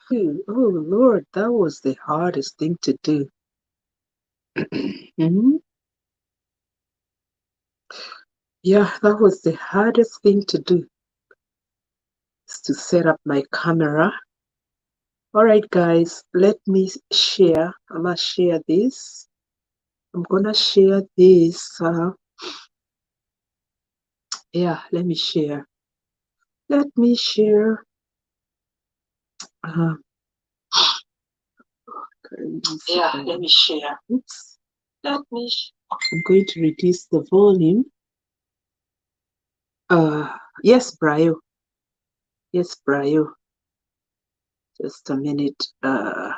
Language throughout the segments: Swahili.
Oh Lord, that was the hardest thing to do. Yeah, that was the hardest thing to do, is to set up my camera. All right, guys, let me share. I'm gonna share this. I'm gonna share this. Yeah, let me share. Let me share. Uh, yeah, let me share. Oops. I'm going to reduce the volume. Yes, Brayo. Yes, Brayo. Just a minute. I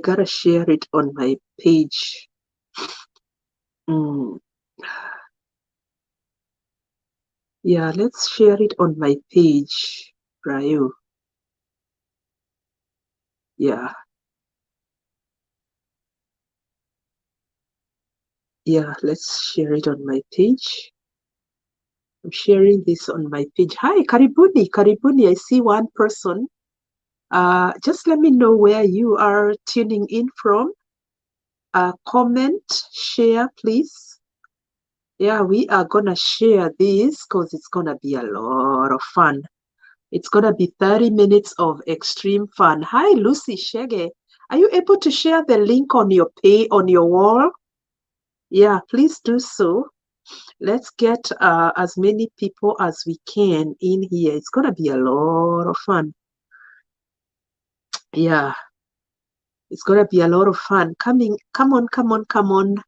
gotta share it on my page. Yeah, let's share it on my page, Brayo. Yeah. Yeah, let's share it on my page. I'm sharing this on my page. Hi, Karibuni, Karibuni. I see one person. Just let me know where you are tuning in from. Comment, share, please. Yeah, we are gonna share this because it's gonna be a lot of fun. It's gonna be 30 minutes of extreme fun. Hi, Lucy Shege. Are you able to share the link on your wall? Yeah, please do so. Let's get as many people as we can in here. It's gonna be a lot of fun. Yeah, it's gonna be a lot of fun. Come on, come on, come on.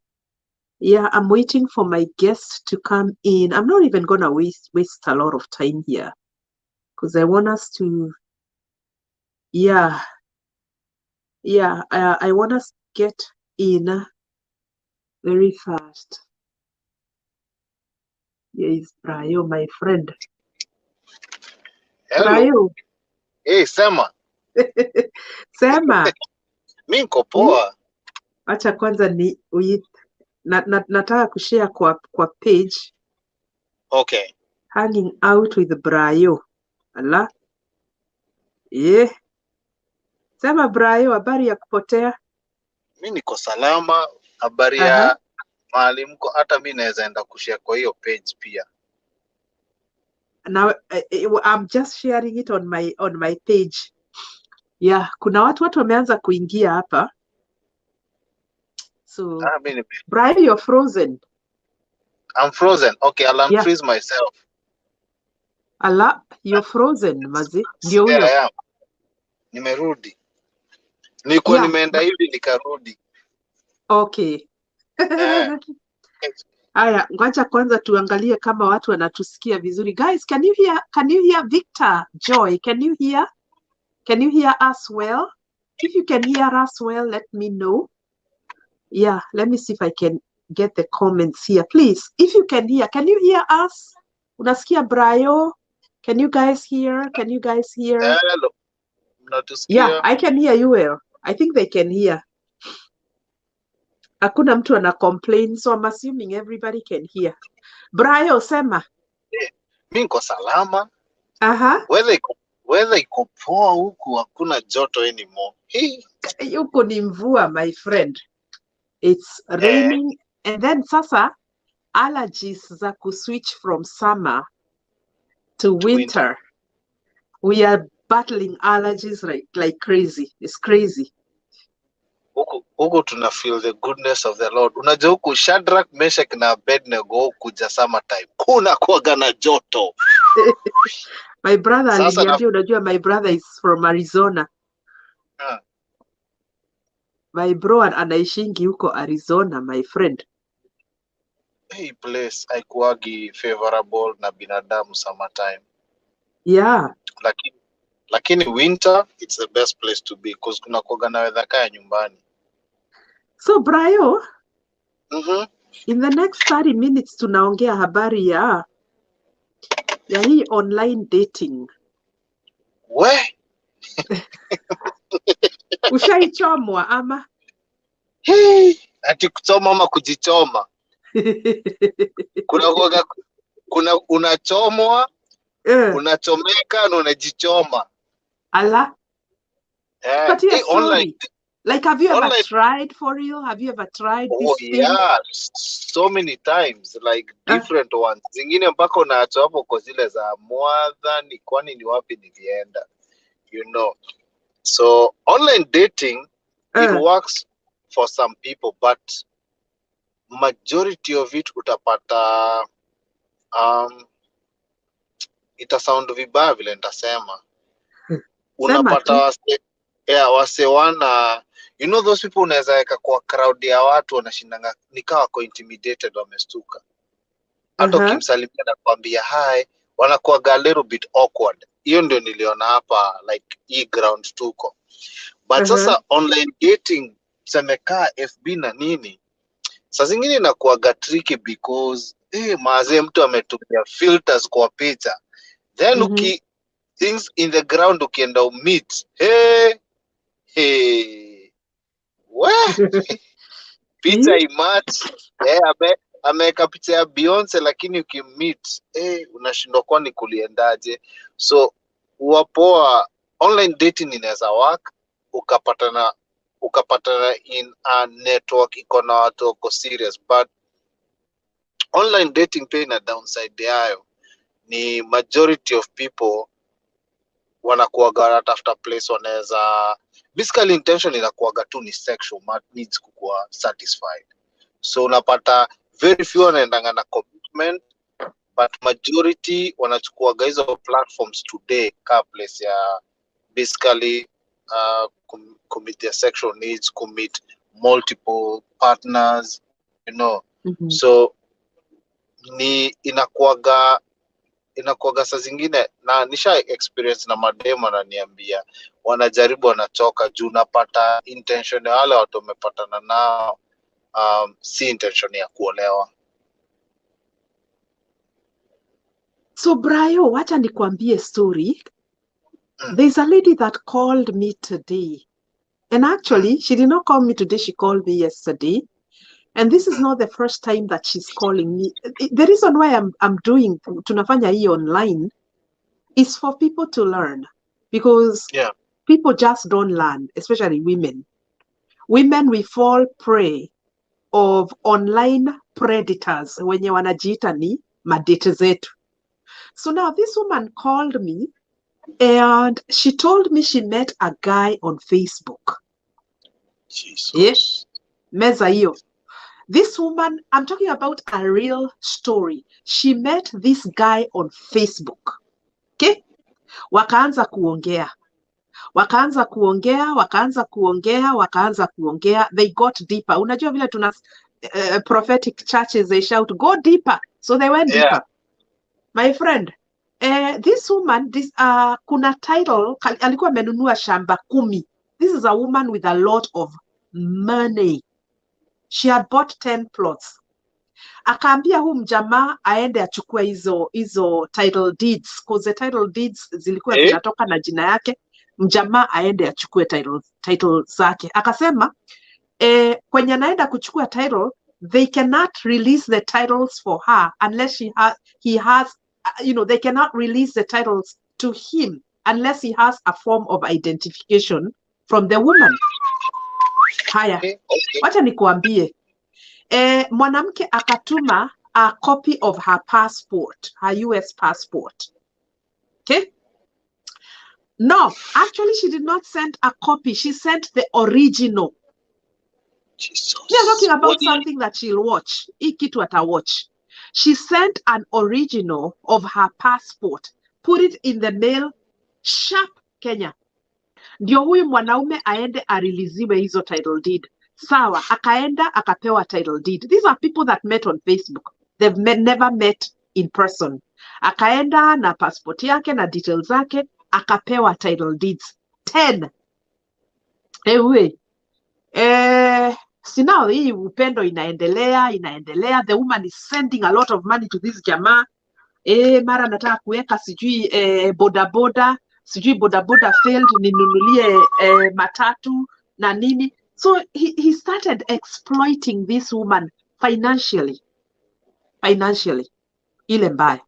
Yeah, I'm waiting for my guests to come in. I'm not even gonna waste a lot of time here because I want us to. Yeah, yeah. I want us to get in very fast. Here is Brayo, my friend. Hello. Brayo. Hey, Sema. Sema. Mi niko poa. Acha kwanza nataka kushare kwa page. Okay. Hanging out with Brayo. Ala. Yeah. Sema Brayo, habari ya kupotea? Mi niko salama. Habari ya mahali mko, hata mi naweza enda kushare kwa hiyo page pia. Now I'm just sharing it on my page. Yeah, kuna watu wameanza kuingia hapa. So Brayo, you're frozen. I'm frozen. Okay, I'll unfreeze myself. Ala, you're frozen, mazi. Ndio huyo. Nimerudi. Nilikuwa nimeenda hivi nikarudi. Okay. Haya, ngoja kwanza tuangalie kama watu wanatusikia vizuri. Guys, can you hear Victor, Joy? Can you hear us well? If you can hear us well, let me know. Yeah, let me see if I can get the comments here. Please, if you can hear us? Unasikia Brayo? Can you guys hear? Hello. Yeah, I can hear you well. I think they can hear. Hakuna mtu ana complain, so I'm assuming everybody can hear. Brayo, sema. Mi niko salama. Aha. Weather iko poa huku, hakuna joto anymore. Huku ni mvua, my friend. It's raining. And then sasa, allergies za kuswitch from summer to winter. We are battling allergies like crazy. It's crazy. Huku tuna feel the goodness of the Lord. Unajua huku Shadrach, Meshach na Abednego kuja summertime. Kuna kuwaga na joto. My brother aliniambia, unajua my brother is from Arizona. My bro anaishingi huko Arizona, my friend. Hey, place haikuwagi favorable na binadamu summertime. Yeah. Lakini winter, it's the best place to be because kuna kuwaga na weather kaya nyumbani. So Brayo, in the next 30 minutes tunaongea habari ya hii online dating. We? Ushaichomwa ama? Ati kuchoma ama kujichoma? Kuna unachomwa unachomeka na unajichoma. Allah. But yeah, Online. sorry. Like, have you ever Online. tried for real? Have you ever tried Oh this thing? yeah, so many times, like different ones. Zingine mpaka unaacha hapo kwa zile za mwadhani, kwani ni wapi nilienda, you know. So online dating, it works for some people, but majority of it utapata ita sound vibaya vile nitasema. Unapata wase wana, you know, those people unaweza weka kwa crowd ya watu wanashindanga nikawa wako intimidated, wamestuka. Hata ukimsalimia na kuambia hi, wanakuwa a little bit awkward. Hiyo ndio niliona hapa, like hii ground tuko. But sasa online dating, semekaa FB na nini, saa zingine inakuwaga tricky because maazee mtu ametumia filters kwa picha, then things in the ground ukienda meet, picha imatch, ameweka picha ya Beyonce, lakini ukimeet unashindwa kwani kuliendaje. So uwapoa, online dating inaweza work, ukapatana in a network iko na watu wako serious, but online dating pia ina downside yayo, ni majority of people wanakuwaga wanatafuta place wanaweza, basically intention inakuwaga tu ni sexual needs kukuwa satisfied. So unapata very few wanaendanga na commitment, but majority wanachukuaga hizo platforms today ka place ya basically commit their sexual needs, commit multiple partners, you know. So ni inakuaga saa zingine, na nisha experience na mademo ananiambia wanajaribu wanachoka juu unapata intention ya wale watu wamepatana nao si intention ya kuolewa. So Brayo, wacha nikwambie story. There's a lady that called me today. And actually, she did not call me today, she called me yesterday. And this is not the first time that she's calling me. The reason why I'm doing tunafanya hii online is for people to learn. Because people just don't learn, especially women. Women, we fall prey of online predators wenye wanajiita ni madate zetu. So now this woman called me and she told me she met a guy on Facebook. Jesus. Yes, meza hiyo. This woman, I'm talking about a real story. She met this guy on Facebook. Okay? Wakaanza kuongea. They got deeper. Unajua vile tuna prophetic churches, they shout, go deeper. So they went deeper. My friend, this woman, kuna title, alikuwa amenunua shamba 10. This is a woman with a lot of money. She had bought 10 plots. Akaambia huu mjamaa aende achukue hizo title deeds, because the title deeds zilikuwa zinatoka na jina yake. Mjamaa aende achukue title zake. Akasema kwenye anaenda kuchukua title, they cannot release the titles for her unless he has they cannot release the titles to him unless he has a form of identification from the woman. Haya, wacha nikuambie. Mwanamke akatuma a copy of her passport, her US passport. Okay? No, actually she did not send a copy. She sent the original. Jesus. We are talking about something that she'll watch. Hii kitu ata watch. She sent an original of her passport, put it in the mail, sharp Kenya. Ndio huyu mwanaume aende ariliziwe hizo title deed. Sawa, akaenda akapewa title deed. These are people that met on Facebook. They've never met in person. Akaenda na passport yake na details zake, akapewa title deeds 10. Ewe, sinao hii upendo inaendelea. The woman is sending a lot of money to this jamaa. Mara nataka kuweka sijui bodaboda failed, ninunulie matatu na nini. So he started exploiting this woman financially. Ile mbaya.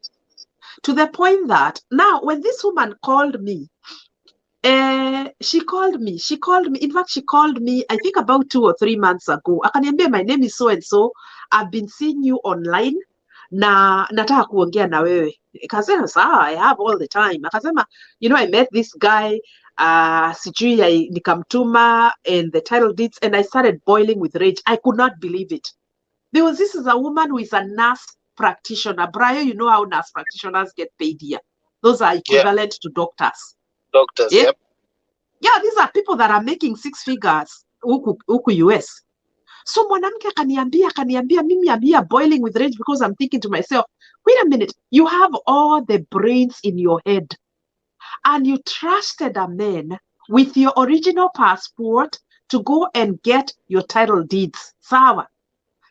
To the point that now when this woman called me, she called me. In fact, she called me, I think about 2 or 3 months ago. Akaniambia, my name is so and so. I've been seeing you online. Na nataka kuongea na wewe. Akasema, sawa, I have all the time. Akasema, you know, I met this guy, sijui nikamtuma and the title deeds, and I started boiling with rage. I could not believe it. Because this is a woman who is a nurse practitioner. Brayo, you know how nurse practitioners get paid here. Those are equivalent to doctors. Doctors, yep. Yeah, these are people that are making 6 figures huku US. So mwanamke akaniambia mimi I'm here boiling with rage because I'm thinking to myself, wait a minute, you have all the brains in your head and you trusted a man with your original passport to go and get your title deeds. Sawa.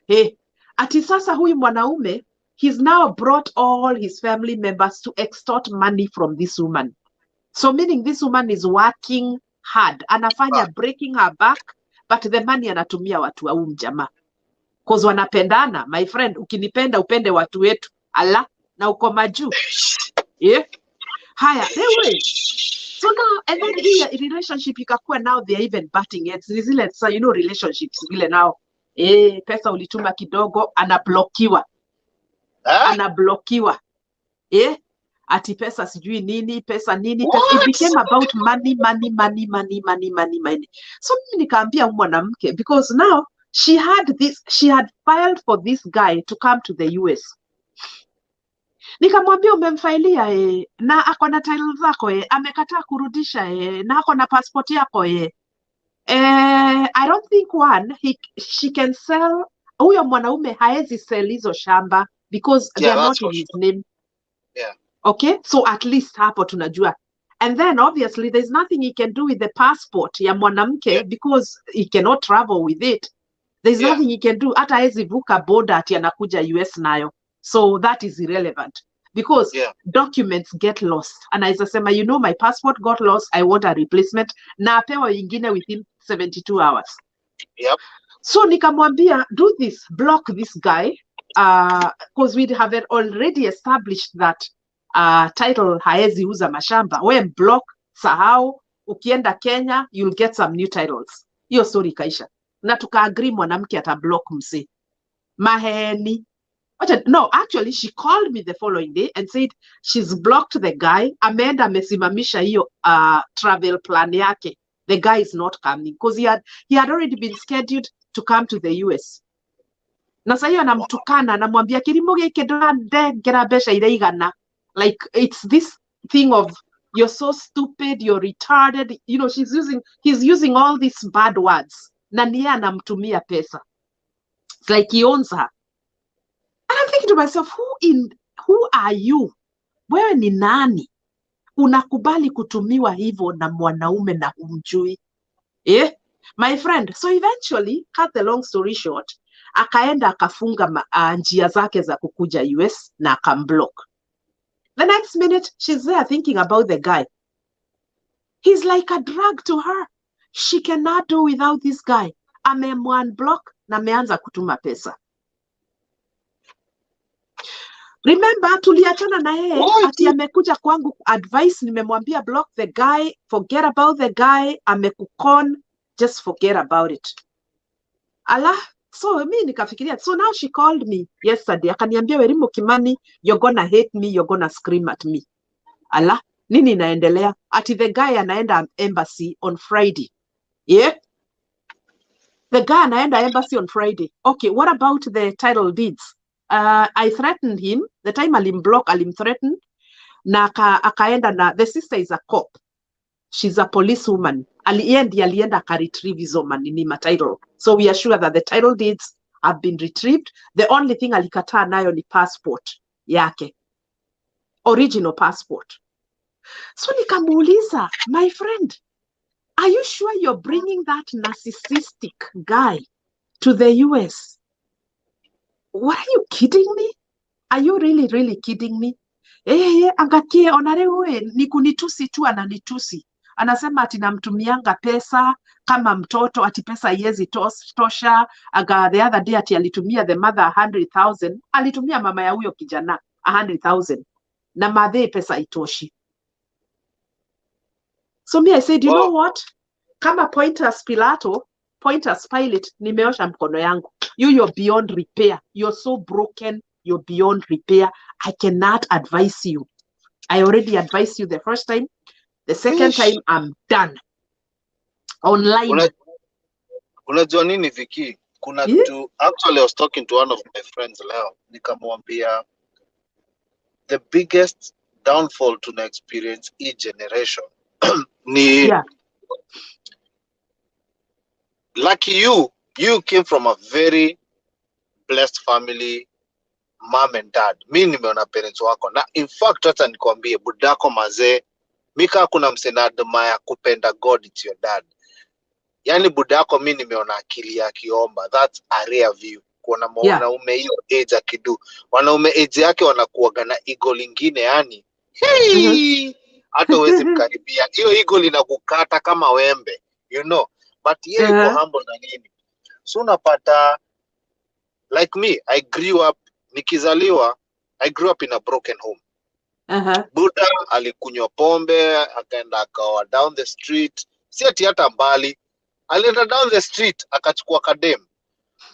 Hey, ati sasa huyu mwanaume, he's now brought all his family members to extort money from this woman. So meaning this woman is working hard. Anafanya breaking her back, but the money anatumia watu wa jamaa. Cause wanapendana, my friend, ukinipenda upende watu wetu. Ala, na uko majuu. Yeah. Haya, anyway. So now, and then here, relationship ikakuwa now they're even butting heads. Zile, so you know relationships, vile now. Pesa ulituma kidogo, anablokiwa. Anablokiwa. Ati pesa sijui nini, pesa nini, pesa. It became about money. So mimi nikaambia mwanamke, because now she had filed for this guy to come to the US. Nikamwambia umemfailia na ako na title zako amekataa kurudisha na ako na passport yako I don't think she can sell. Huyo mwanaume haezi sell hizo shamba because they are not in his name. Yeah. Okay, so at least hapo tunajua. And then obviously there's nothing he can do with the passport ya mwanamke because he cannot travel with it. There's nothing he can do. Hata haezi vuka border ati anakuja US nayo. So that is irrelevant because documents get lost. Anaweza sema, you know, my passport got lost, I want a replacement. Na apewa ingine within 72 hours. Yep. So nikamwambia, do this, block this guy, because we have already established that title haezi uza mashamba. We block, sahau, ukienda Kenya, you'll get some new titles. Hiyo story kaisha. Na tuka-agree mwanamke atablock mse. Maheni. No, actually, she called me the following day and said she's blocked the guy. Ameenda amesimamisha hiyo travel plan yake. The guy is not coming because he had already been scheduled to come to the US. Na sasa hiyo anamtukana, anamwambia kilimo gike ndengera besha ile igana. Like it's this thing of you're so stupid, you're retarded. You know, he's using all these bad words. Na niye anamtumia pesa. It's like he owns her. And I'm thinking to myself, who are you? Wewe ni nani? Unakubali kutumiwa hivyo na mwanaume na humjui? My friend. So eventually, cut the long story short, akaenda akafunga njia zake za kukuja US na akamblock. The next minute, she's there thinking about the guy. He's like a drug to her. She cannot do without this guy. Amemwanblock na ameanza kutuma pesa. Remember, tuliachana na yeye ati amekuja kwangu advice, nimemwambia block the guy, forget about the guy, amekukon, just forget about it. Allah, so mi nikafikiria. So now she called me yesterday, akaniambia Werimo Kimani, you're gonna hate me, you're gonna scream at me. Allah, nini inaendelea? Ati the guy anaenda embassy on Friday. Yeah? The guy anaenda embassy on Friday. Okay, what about the title deeds? I threatened him. The time alimblock, alimthreaten. Na akaenda na, the sister is a cop. She's a policewoman. Alienda aka-retrieve hizo manini title. So we are sure that the title deeds have been retrieved. The only thing alikataa nayo ni passport yake. Original passport. So nikamuuliza, my friend, are you sure you're bringing that narcissistic guy to the US? What, are you kidding me? Are you really, really kidding me? Angakie onarewe ni kunitusi tu ananitusi. Anasema ati namtumianga pesa kama mtoto, ati pesa haiwezi tosha. The other day ati alitumia the mother 100,000. Alitumia mama ya huyo kijana 100,000. na madhe pesa itoshi. So me I said, you know what, kama Pointus Pilate, nimeosha mkono yangu. You're beyond repair. You're so broken. You're beyond repair. I cannot advise you. I already advised you the first time. The second time, I'm done. Online. Unajua nini Viki? Kuna Yeah? actually I was talking to one of my friends leo. Nikamwambia the biggest downfall to experience each generation ni Yeah. lucky you came from a very blessed family, mom and dad. Mi nimeona parents wako na in fact hata nikwambie budako mazee, mika kuna msena admire kupenda God, it's your dad. Yani budako mi nimeona akili ya kiomba. That's a rare view. Kuna mwanaume hiyo age akidu. Wanaume age yake wanakuwaga na ego lingine yani. Hey! Hata huwezi mkaribia. Hiyo ego linakukata kama wembe, you know. But yeye iko humble na nini. So unapata like me, I grew up nikizaliwa, I grew up in a broken home. Buda alikunywa pombe, akaenda akawa down the street. Si ati hata mbali. Alienda down the street akachukua kadem.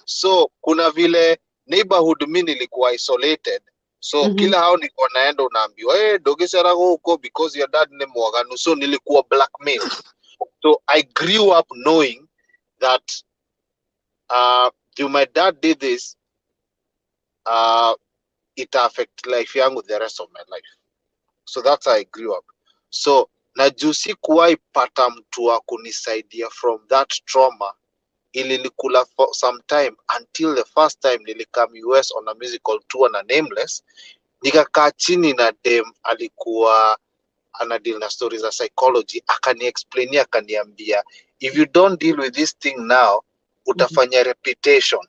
So kuna vile neighborhood mimi nilikuwa isolated. So kila hao nilikuwa naenda unaambiwa dogesera huko because your dad ni mwaganu. So nilikuwa blackmailed. So I grew up knowing that if my dad did this, it affect life yangu the rest of my life. So that's how I grew up. So na juu sikuwahi pata mtu wa kunisaidia from that trauma, ilinikula for some time until the first time nilikam US on a musical tour na Nameless. Nikakaa chini na dem alikuwa anadeal na stories za psychology, akaniexplainia, akaniambia if you don't deal with this thing now utafanya reputation.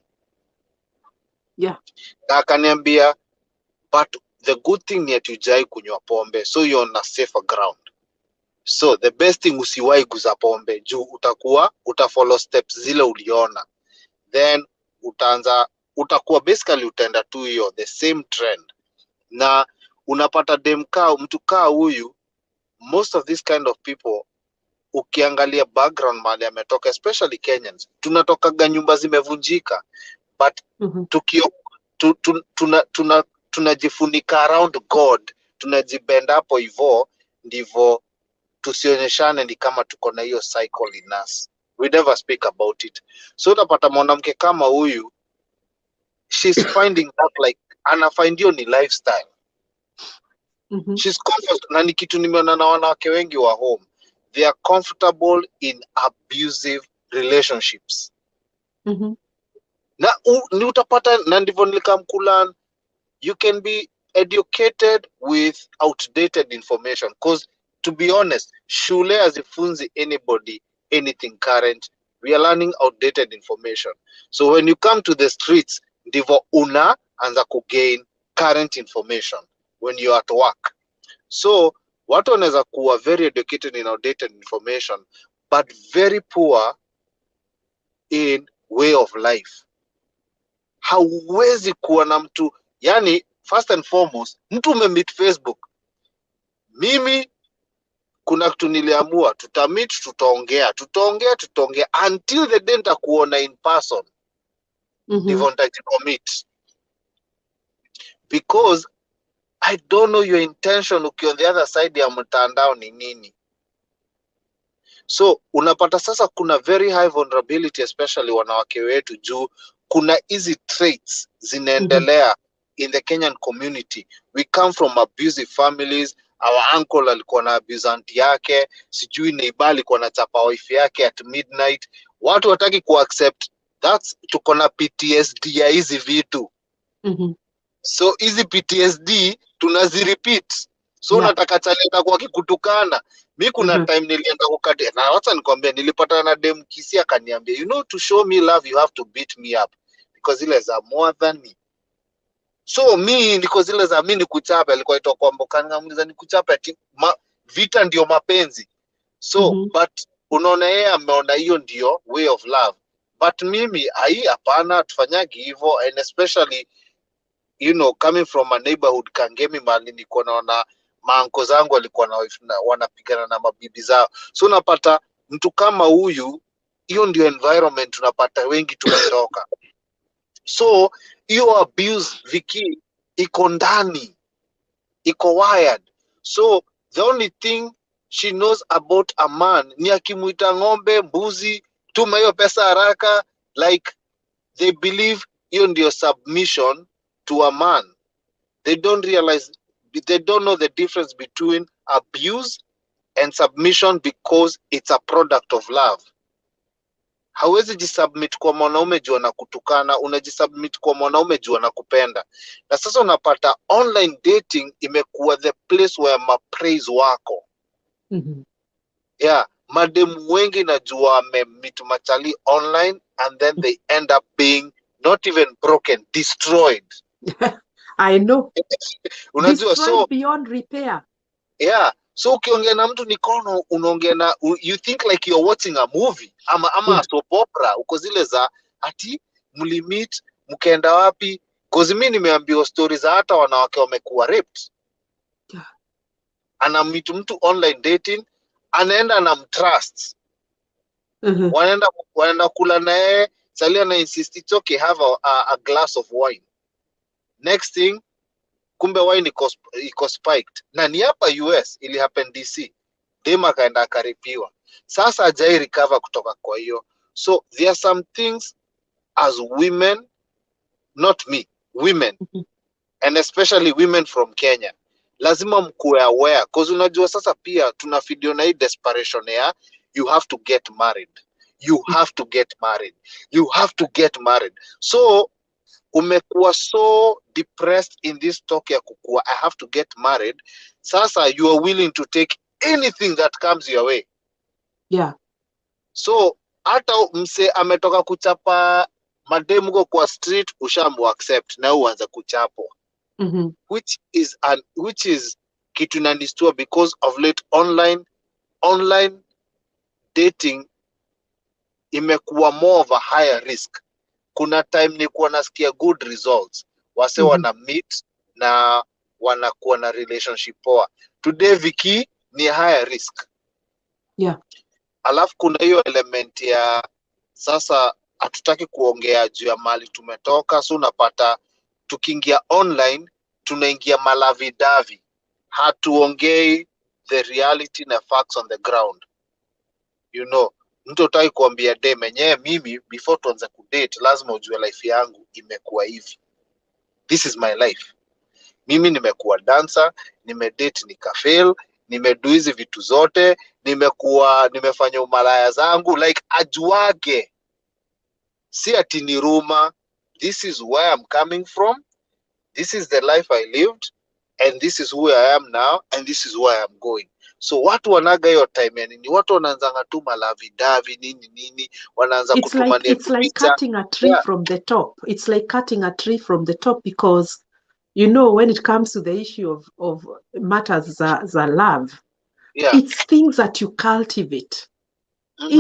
Yeah. Na akaniambia but the good thing ni ati hujai kunywa pombe, so you're on a safer ground. So the best thing usiwahi guza pombe juu utafollow steps zile uliona, then utakuwa basically utaenda tu hiyo the same trend. Na unapata mtu kaa huyu, most of this kind of people ukiangalia background mali ametoka, especially Kenyans, tunatokaga nyumba zimevunjika, but tunajifunika around God, tunajibenda hapo hivyo ndivyo tusionyeshane ni kama tuko na hiyo cycle in us. We never speak about it. So utapata mwanamke kama huyu, she's finding that like anafindio ni lifestyle. She's comfortable, na ni kitu nimeona na wanawake wengi wa home, they are comfortable in abusive relationships. Na ni utapata, na ndivyo nilikamkulan, you can be educated with outdated information, because to be honest, shule hazifunzi anybody anything current. We are learning outdated information. So when you come to the streets, ndivyo unaanza kugain current information when you are at work. So watu wanaweza kuwa very educated in outdated information but very poor in way of life. Hauwezi kuwa na mtu, yani first and foremost, mtu umemeet Facebook. Mimi kuna kitu niliamua, tutameet, tutaongea until the day nitakuona in person. Ndivyo nitajicommit. Because I don't know your intention ukiwa on the other side ya mtandao ni nini. So unapata sasa kuna very high vulnerability, especially wanawake wetu, juu kuna easy traits zinaendelea in the Kenyan community. We come from abusive families. Our uncle alikuwa na abuse auntie yake, sijui neighbor alikuwa na chapa wife yake at midnight. Watu wataki kuaccept that's tuko na PTSD ya hizi vitu. So hizi PTSD tunazirepeat. So unataka chaleta kwa kikutukana. Mi kuna time nilienda kukate, na wacha nikwambia, nilipata na dem kisi akaniambia, you know, to show me love you have to beat me up because zile za more than me. So mi niko zile za mimi nikuchape, alikuwa itoa kwa mbokani, ngamuliza nikuchape ati vita ndio mapenzi. So but unaona yeye ameona hiyo ndio way of love, but mimi hapana, tufanyagi hivyo. And especially you know, coming from a neighborhood Kangemi mali niko naona maanko zangu walikuwa wanapigana na mabibi zao. So unapata mtu kama huyu, hiyo ndio environment tunapata wengi tumetoka. So hiyo abuse Viki iko ndani, iko wired. So the only thing she knows about a man ni akimuita ng'ombe, mbuzi, tuma hiyo pesa haraka. Like they believe hiyo ndio submission to a man. They don't realize, they don't know the difference between abuse and submission, because it's a product of love. Hawezi jisubmit kwa mwanaume juu anakutukana, unajisubmit kwa mwanaume juu anakupenda. Na sasa unapata online dating imekuwa the place where mapraise wako. Yeah, mademu wengi najua wamemitu machali online and then they end up being not even broken, destroyed. I know. Unajua, destroyed so beyond repair. Yeah, so ukiongea na mtu nikono unaongea na, you think like you're watching a movie ama soap opera, uko zile za ati mlimit mkaenda wapi, cause mimi nimeambiwa stories za hata wanawake wamekuwa raped. Ana meet mtu online dating, anaenda na mtrust. Wanaenda kula naye, salia na insist it's okay, have a glass of wine. Next thing, kumbe wine iko spiked. Na ni hapa US, ili happen DC. Dema kaenda akaripiwa. Sasa hajai recover kutoka kwa hiyo. So there are some things as women, not me, women, and especially women from Kenya, lazima mkuwe aware, cause unajua sasa pia tunafidio na hii desperation ya you have to get married. You have to get married. You have to get married. So umekuwa so depressed in this talk ya kukua I have to get married. Sasa you are willing to take anything that comes your way. Yeah. So hata mse ametoka kuchapa mademu kwa street, ushamu accept na uanze kuchapwa. Which is kitu nanistua, because of late online dating imekuwa more of a higher risk. Kuna time nilikuwa nasikia good results, wase wana meet na wanakuwa na relationship poa. Today Viki ni higher risk. Yeah. Alafu kuna hiyo element ya sasa hatutaki kuongea juu ya mali tumetoka, so unapata tukiingia online tunaingia malavidavi, hatuongei the reality na facts on the ground. You know, mtu utaki kuambia dem enyewe, mimi before tuanze kudate lazima ujue life yangu imekuwa hivi. This is my life. Mimi nimekuwa dancer, nimedate nikafail, nimedu hizi vitu zote, nimefanya umalaya zangu, like ajuage. Si ati ni rumor. This is where I'm coming from. This is the life I lived, and this is who I am now, and this is where I'm going. So watu wanaga hiyo time yani, ni watu wanaanza tu malavidavi nini wanaanza kutumania. It's like cutting a tree from the top. It's like cutting a tree from the top, because you know, when it comes to the issue of matters za love, it's things that you cultivate.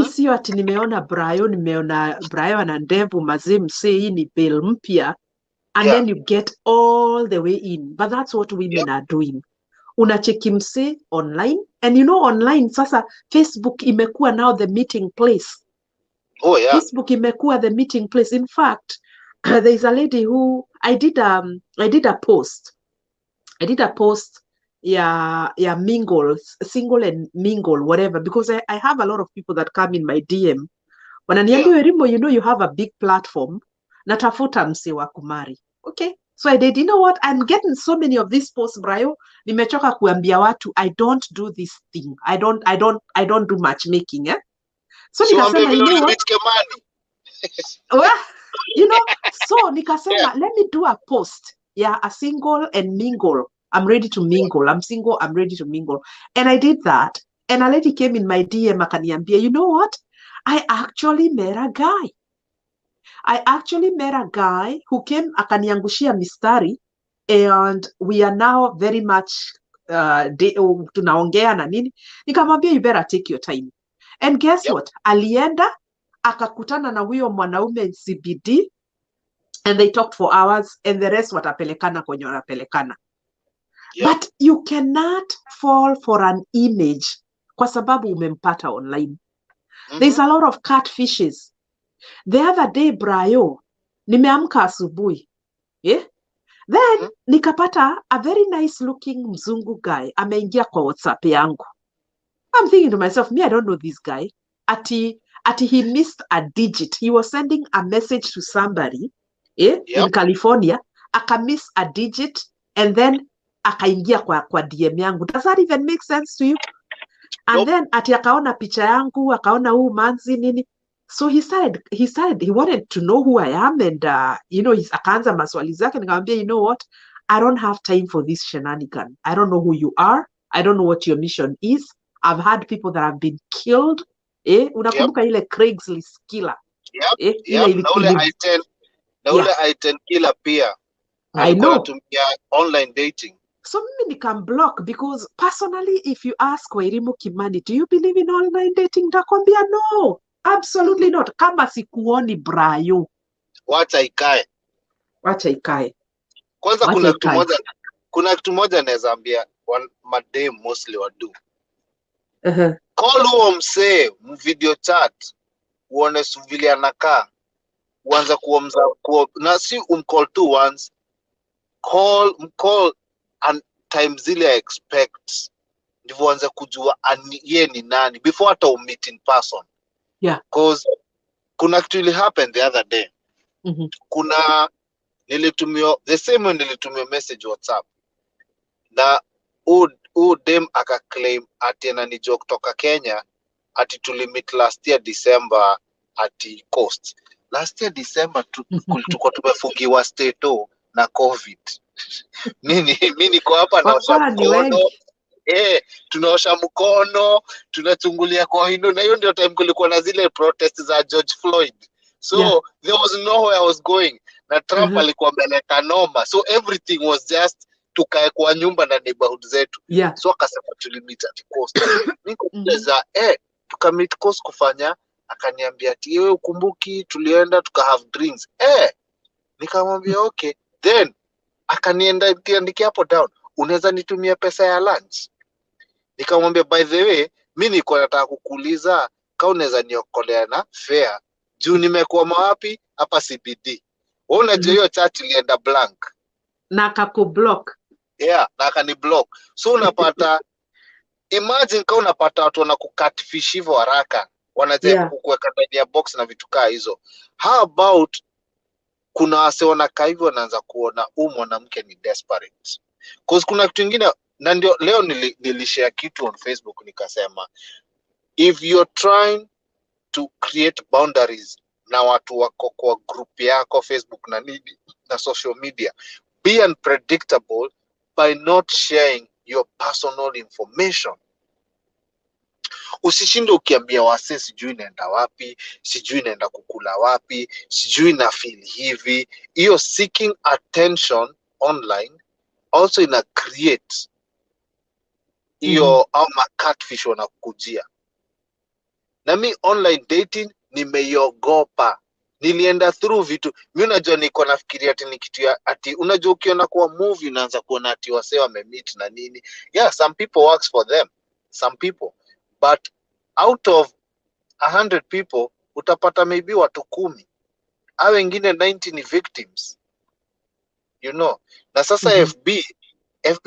Sio ati nimeona Brayo ana ndevu mazee msee, hii ni bill mpya, and then you get all the way in. But that's what women are doing. Unacheki msee online, and you know, online sasa Facebook imekuwa now the meeting place. Facebook imekuwa the meeting place. In fact, there is a lady who I did a post mingle, single and mingle, whatever, because I have a lot of people that come in my DM wananiambia, Rimo, you know, you have a big platform, natafuta mse wa kumari. Okay, so I did. You know what, I'm getting so many of these posts, Brayo, nimechoka kuambia watu I don't do this thing, I don't do matchmaking, so nikasema, you know what, well, you know, so nikasema let me do a post, a single and mingle. I'm ready to mingle. I'm single, I'm ready to mingle. And I did that. And a lady came in my DM akaniambia, you know what? I actually met a guy who came akaniangushia mistari, and we are now very much tunaongea na nini. Nikamwambia, you better take your time. And guess what? Alienda akakutana na huyo mwanaume CBD, and they talked for hours, and the rest watapelekana kwenye wanapelekana. Yep. But you cannot fall for an image kwa sababu umempata online. There's a lot of catfishes. The other day, Brayo, nimeamka asubuhi. Yeah? Then, nikapata a very nice looking mzungu guy ameingia kwa WhatsApp yangu. I'm thinking to myself, me, I don't know this guy. Ati he missed a digit. He was sending a message to somebody in California. Aka miss a digit and then akaingia kwa DM yangu. Does that even make sense to you? And then ati akaona picha yangu, akaona huu manzi nini. So he wanted to know who I am, and akaanza maswali zake. Nikamwambia, you know what? I don't have time for this shenanigan. I don't know who you are. I don't know what your mission is. I've had people that have been killed. Unakumbuka ile Craigslist killer. Na ule I-10 killer pia. I know. Anatumia online dating. So mimi nikamblock, because personally, if you ask Wairimu Kimani, do you believe in online dating? Nitakwambia no, absolutely not. Kama sikuoni Brayo, wacha ikae. Kwanza kuna kitu moja naweza ambia madem mostly wadu. Call huo msee video chat, uone vile anakaa, uanza kuomza na si umcall tu once, call and time zile expect, ndivyo uanze kujua ye ni nani before hata meet in person. Yeah. Because kuna kitu ili happen the other day. Kuna the same way nilitumio message WhatsApp, na dem akaclaim ati ananijua kutoka Kenya, ati tulimit last year December ati Coast. Last year December tulikuwa tumefungiwa stato na COVID. Mimi niko hapa naosha mkono. Tunaosha mkono, tunachungulia kwa window, na hiyo ndio time kulikuwa na zile protest za George Floyd. So there was nowhere I was going. Na Trump alikuwa ameleta noma. So everything was just tukae kwa nyumba na neighborhood zetu. So akasema tulimit at Coast. Nikuuliza tukamit Coast kufanya, akaniambia ati wewe ukumbuki tulienda have drinks. Nikamwambia okay. Then akaniandikia hapo down, unaweza nitumia pesa ya lunch? Nikamwambia by the way, mimi niko nataka kukuuliza kama unaweza niokolea na fare. Juu nimekuwa wapi hapa CBD. Wewe unajua hiyo chat ilienda blank. Na akakublock. Na akaniblock. So unapata imagine kama unapata watu wanakukatfish hivyo haraka, wanajaribu kukuweka ndani ya box na vitu kaa hizo. How about kuna wase wanakaa hivyo wanaanza kuona mwanamke ni desperate. Because kuna kitu kingine, na ndio leo nilishare kitu on Facebook nikasema, if you're trying to create boundaries na watu wako kwa group yako Facebook na nini na social media, be unpredictable by not sharing your personal information. Usishinde ukiambia wase sijui naenda wapi, sijui naenda kukula wapi, sijui na feel hivi. Hiyo seeking attention online also ina create hiyo ama catfish wanakujia. Na mi online dating nimeiogopa. Nilienda through vitu. Mimi unajua niko nafikiria ati ni kitu ya ati unajua ukiona kwa movie unaanza kuona ati wase wamemeet na nini. Yeah, some people works for them. Some people. But out of 100 people utapata maybe watu 10. Hao wengine 90 ni victims. You know. Na sasa FB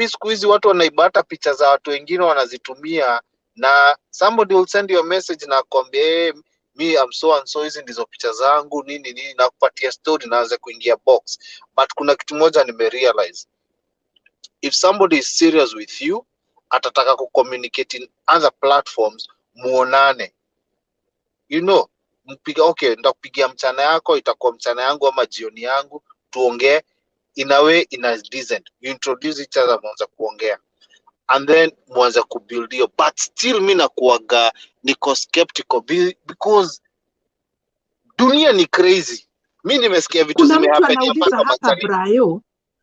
siku hizi watu wanaibata picha za watu wengine wanazitumia, na somebody will send you a message na akwambie me I'm so and so, hizi ndizo picha zangu nini na kupatia story na aanze kuingia box. But kuna kitu moja nimerealize, if somebody is serious with you, atataka kucommunicate in other platforms, muonane. You know, okay, ndakupigia mchana yako, itakuwa mchana yangu ama jioni yangu, tuongee in a way in a decent. You introduce each other, mwanza kuongea, and then mwanza kubuild hiyo. But still mimi nakuaga niko skeptical because dunia ni crazy. Mimi nimesikia vitu zimehappen hapa Brayo.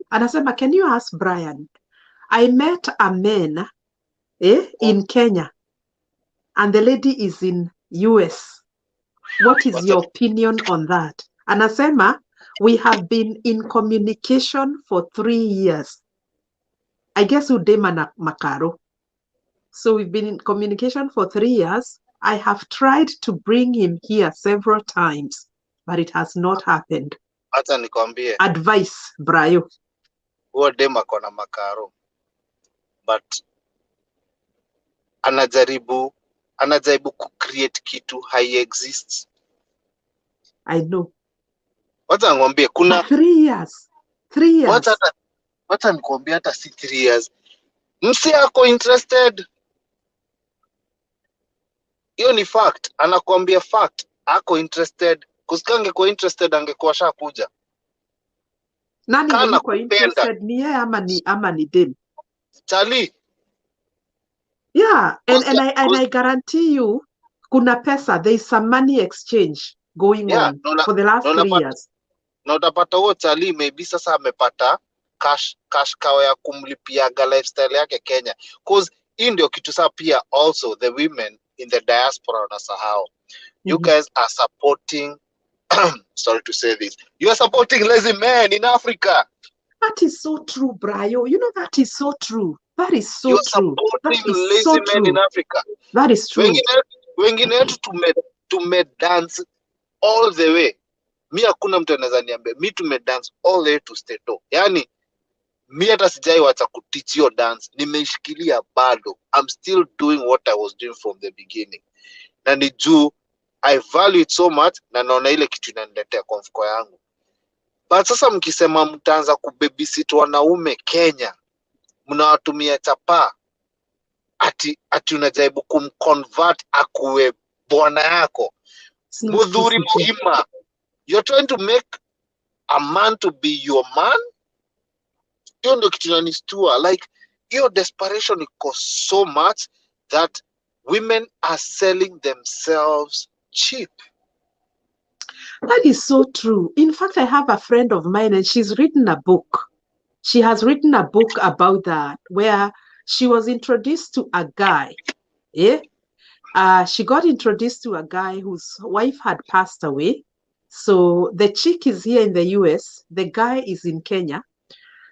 Anasema, can you ask Brian, I met a man in Kenya and the lady is in US. What is your opinion on that? Anasema We have been in communication for 3 years. I guess Udema Makaro. So we've been in communication for 3 years. I have tried to bring him here several times, but it has not happened. Hata nikwambie. Advice, Brayo. Huo dema kona makaro. But anajaribu ku-create kitu hai exists. I know. Wacha ngwambie kuna 3 years. 3 years. Wacha nikwambie hata si 3 years. Msi ako interested. Hiyo ni fact. Anakuambia fact. Ako interested. Kusikange kwa interested angekuwa shakuja. Nani hayuko interested? Ni yeye ama ni dem? Charlie. Yeah, and I guarantee you, kuna pesa, there is some money exchange going on for the last 3 years. Na utapata huo Charlie maybe sasa amepata cash kawa ya kumlipiaga lifestyle yake Kenya. Cause hii ndio kitu saa pia also the women in the diaspora wanasahau. You guys are supporting sorry to say this. You are supporting lazy men in Africa. That is so true, Brayo. You know, that is so true. That is so true. That is lazy so men true. In Africa. That is true. Wengine wetu tumedance all the way. Mi hakuna mtu anaweza niambia. Mi tumedance all the way to Stato. Yani, mi hata sijai wacha kuteach your dance. Nimeishikilia bado. I'm still doing what I was doing from the beginning. Na ni juu, I value it so much, na naona ile kitu inaniletea kwa mfuko yangu. But sasa mkisema mtaanza kubabysit wanaume Kenya, mnawatumia chapa, ati unajaribu kumconvert akuwe bwana yako. Mudhuri muhima. You're trying to make a man to be your man? Hiyo ndio kitu inanistua. Like, your desperation iko so much that women are selling themselves cheap. That is so true. In fact, I have a friend of mine and she's written a book. She has written a book about that where she was introduced to a guy. Yeah? She got introduced to a guy whose wife had passed away. So the chick is here in the US. The guy is in Kenya.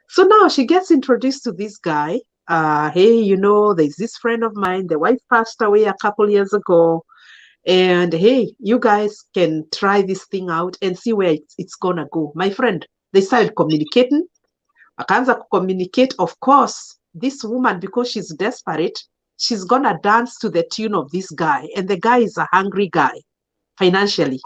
So now she gets introduced to this guy. Hey, you know, there's this friend of mine. The wife passed away a couple years ago. And hey, you guys can try this thing out and see where it's gonna go. My friend, they started communicating. Akaanza communicate. Of course, this woman, because she's desperate, she's gonna dance to the tune of this guy. And the guy is a hungry guy, financially.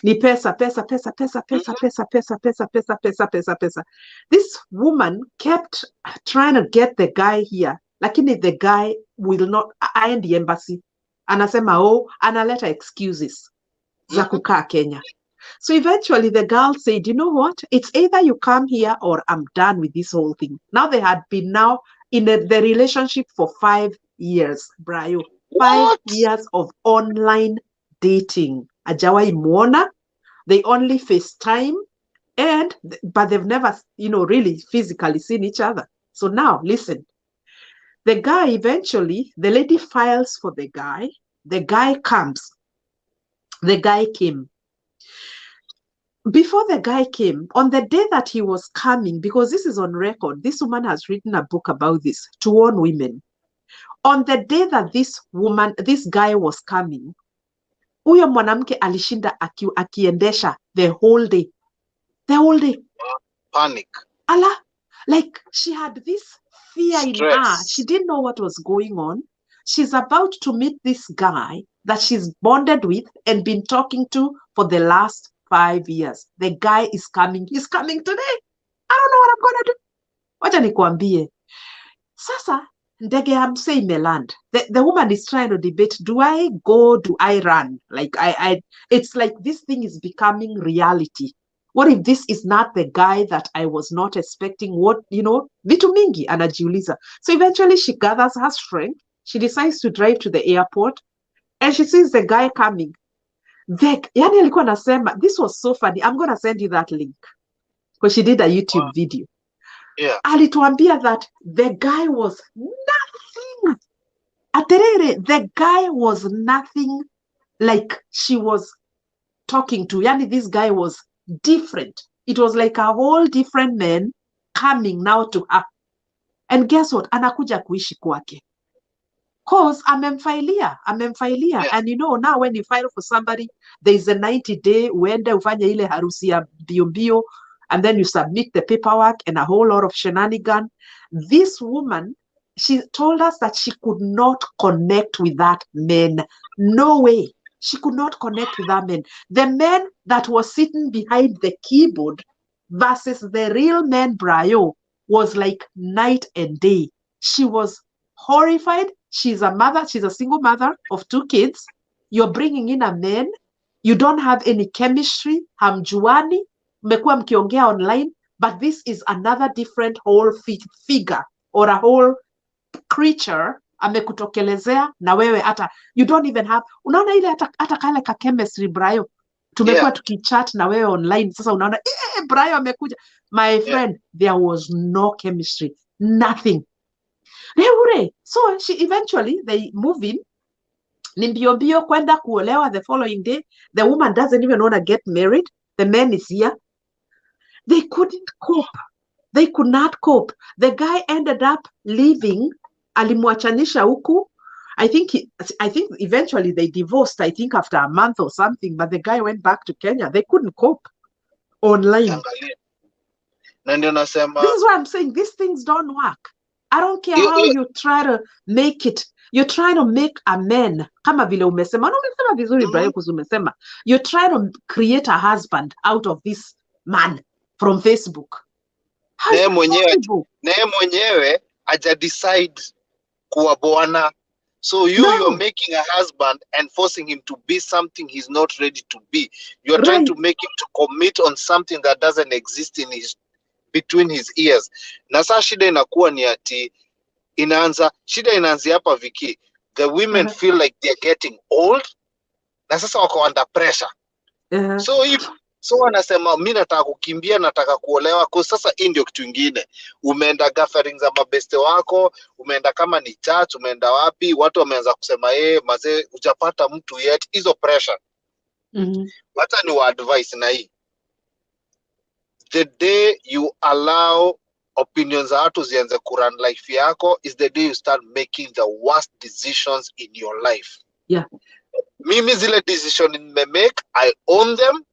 Ni pesa, pesa, pesa, pesa, pesa, pesa, pesa, pesa, pesa, pesa, pesa, pesa. This woman kept trying to get the guy here. Lakini the guy will not, aend the embassy. Anasema, oh, analeta excuses za kukaa Kenya. So eventually the girl said, you know what? It's either you come here or I'm done with this whole thing. Now they had been now in the relationship for 5 years, Brayo. 5 years of online dating. Ajawai muona. They only FaceTime, but they've never, really physically seen each other. So now, listen. The guy eventually, the lady files for the guy. The guy comes. The guy came. Before the guy came, on the day that he was coming, because this is on record, this woman has written a book about this to warn women. On the day that this guy was coming, huyo mwanamke alishinda akiendesha the whole day. The whole day. Panic. Allah, like she had this fear in her. She didn't know what was going on. She's about to meet this guy that she's bonded with and been talking to for the last 5 years. The guy is coming. He's coming today. I don't know what I'm going to do. Wacha nikuambie. Sasa, ndege ya mse imeland. The woman is trying to debate, do I go, do I run? Like, it's like this thing is becoming reality. What if this is not the guy that I was not expecting? What, vitu mingi anajiuliza. So eventually she gathers her strength. She decides to drive to the airport and she sees the guy coming. Yani alikuwa nasema, this was so funny. I'm going to send you that link. Because she did a YouTube video. Yeah. Alituambia that the guy was nothing. Aterere, the guy was nothing like she was talking to. Yani, this guy was different. It was like a whole different man coming now to her. And guess what? Anakuja kuishi kwake. Cause amemfailia. Yeah. And you know, now when you file for somebody, there is a 90-day, uende ufanye ile harusi ya mbio mbio, and then you submit the paperwork and a whole lot of shenanigan. This woman, she told us that she could not connect with that man. No way. She could not connect with that man. The man that was sitting behind the keyboard versus the real man, Brayo, was like night and day. She was horrified. She's a mother. She's a single mother of 2 kids. You're bringing in a man. You don't have any chemistry. Hamjuani. Mmekuwa mkiongea online. But this is another different whole figure or a whole creature amekutokelezea na wewe hata you don't even have. Unaona ile hata kale ka chemistry Brayo. Tumekuwa tukichat na wewe online. Sasa unaona Brayo amekuja. My friend, there was no chemistry. Nothing. So she eventually, they move in. Ni mbio mbio kwenda kuolewa the following day. The woman doesn't even want to get married. The man is here. They couldn't cope. They could not cope. The guy ended up leaving. Alimwachanisha huku. I think eventually they divorced, I think after a month or something, but the guy went back to Kenya. They couldn't cope online. This is why I'm saying these things don't work. I don't care how you try to make it. You're trying to make a man. Kama vile umesema. Umesema vizuri Brayo kuzi umesema. You're trying to create a husband out of this man from Facebook. Naye mwenyewe aja decide kuwa bwana. So you're making a husband and forcing him to be something he's not ready to be. You're trying to make him to commit on something that doesn't exist in between his ears. Na sasa shida inakuwa ni ati shida inaanzia hapa Viki. The women feel like they're getting old. Na sasa wako under pressure. So wanasema mimi nataka kukimbia, nataka kuolewa. Kwa sasa hii ndio kitu kingine. Umeenda gathering za mabeste wako, umeenda kama ni church, umeenda wapi, watu wameanza kusema mazee hujapata mtu yet. Hizo pressure. Hata ni wa advice na hii. The day you allow opinions za watu zianze kurun life yako is the day you start making the worst decisions in your life. Yeah. Mimi zile decision nimemake, I own them,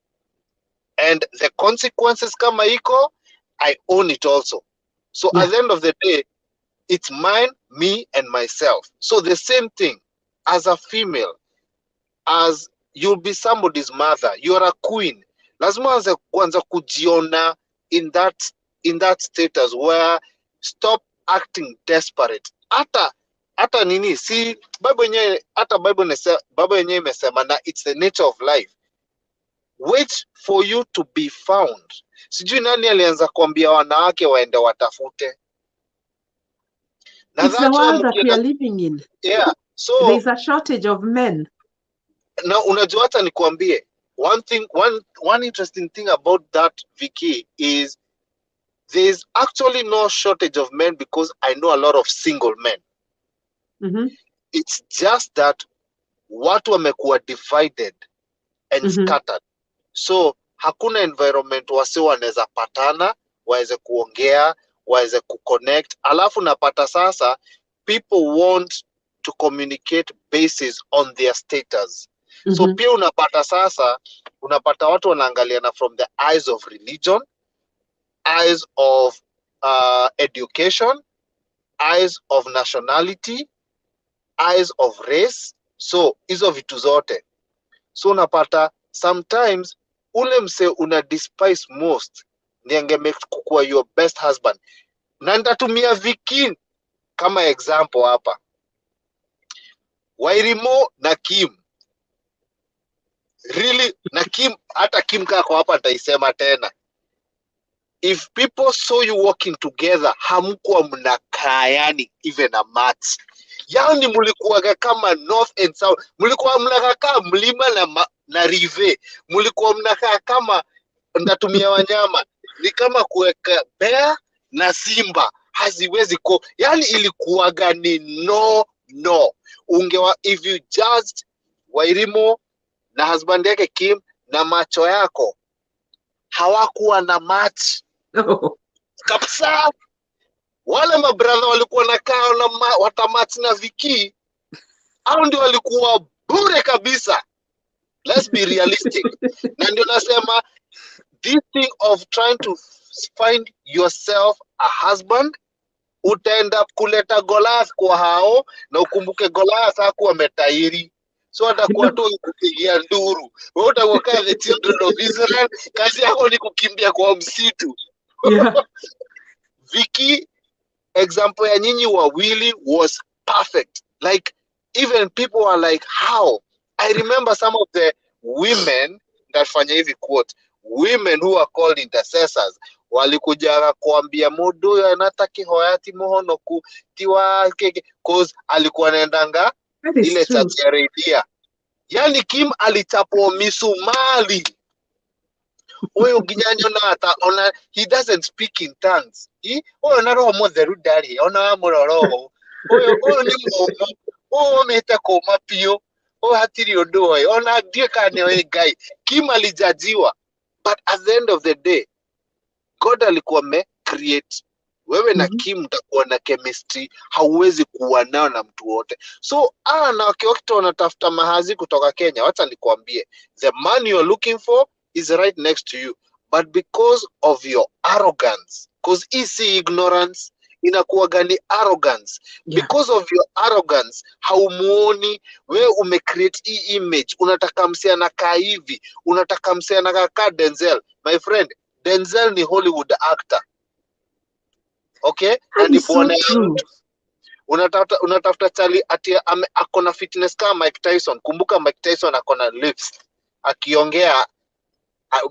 and the consequences kama iko, I own it also. So at the end of the day, it's mine, me, and myself. So the same thing as a female, as you'll be somebody's mother, you're a queen. Lazima kwanza kujiona in that status where stop acting desperate. Hata nini si Bible yenyewe imesema na it's the nature of life. Wait for you to be found. Sijui nani alianza kuambia wanawake waende watafute. It's the world that we are living in. Yeah. So there's a shortage of men. Na unajua hata nikuambie one interesting thing about that Vicky is there's actually no shortage of men because I know a lot of single men. It's just that watu wamekuwa divided and scattered. So hakuna environment wase wanaweza patana, waweze kuongea, waweze kuconnect. Alafu napata sasa people want to communicate basis on their status. So pia unapata watu wanaangaliana from the eyes of religion, eyes of education, eyes of nationality, eyes of race. So hizo vitu zote. So unapata sometimes ule mse una despise most ndiye angemake kukuwa your best husband. Na nitatumia Vicky kama example hapa. Wairimo na Kim. Really, na Kim, hata Kim kako hapa nitaisema tena. If people saw you walking together, hamkuwa mnakaa yani even a match. Yani mulikuwa kama north and south. Mulikuwa mnakaa kama mlima na rive. Mulikuwa mnakaa kama ndatumia wanyama. Ni kama kuweka bear na simba. Haziwezi yani ilikuwaga ni no. If you judged Wairimo na husband yake Kim na macho yako, hawakuwa na match Oh. kabisa. Wale mabrother walikuwa nakaa na watamatch na Viki, hao ndio walikuwa bure kabisa. Let's be realistic. Na ndio nasema this thing of trying to find yourself a husband, utaenda kuleta Goliath kwa hao, na ukumbuke Goliath hakuwa metairi, so atakuwa tu kupigia nduru. Wewe utakuwa kama the children of Israel, kazi yako ni kukimbia kwa msitu. Yeah. Viki, example ya nyinyi wawili was perfect. Like even people were like, how? I remember some of the women that fanya hivi quote, women who are called intercessors, walikuja kuambia mudu anataki hoyati muhono ku tiwa keke, cause alikuwa naendanga ile church ya radio. Yani Kim alichapo misumali. Oyo ginyanyo na ata ona, he doesn't speak in tongues. Oyo na roho motheru ndari, ona muroro. Oyo ni mumu. Oyo meta koma pio. Oyo hatiri undu oyo. Ona ndiye kane oyo guy. Kim alijajiwa. But at the end of the day, God alikuwa create. Wewe na Kim mtakuwa na chemistry, hauwezi kuwa nao na mtu wote. So na wakati wanatafuta mahazi kutoka Kenya, wacha nikwambie, the man you are looking for is right next to you, but because of your arrogance, because easy ignorance inakuwa gani arrogance, because of your arrogance haumuoni. We umecreate hii image, unataka msichana kaa hivi, unataka msichana kaa Denzel. My friend, Denzel ni Hollywood actor, okay? That is so true. Unatafuta chali ati akona fitness kama Mike Tyson. Kumbuka Mike Tyson akona lips, akiongea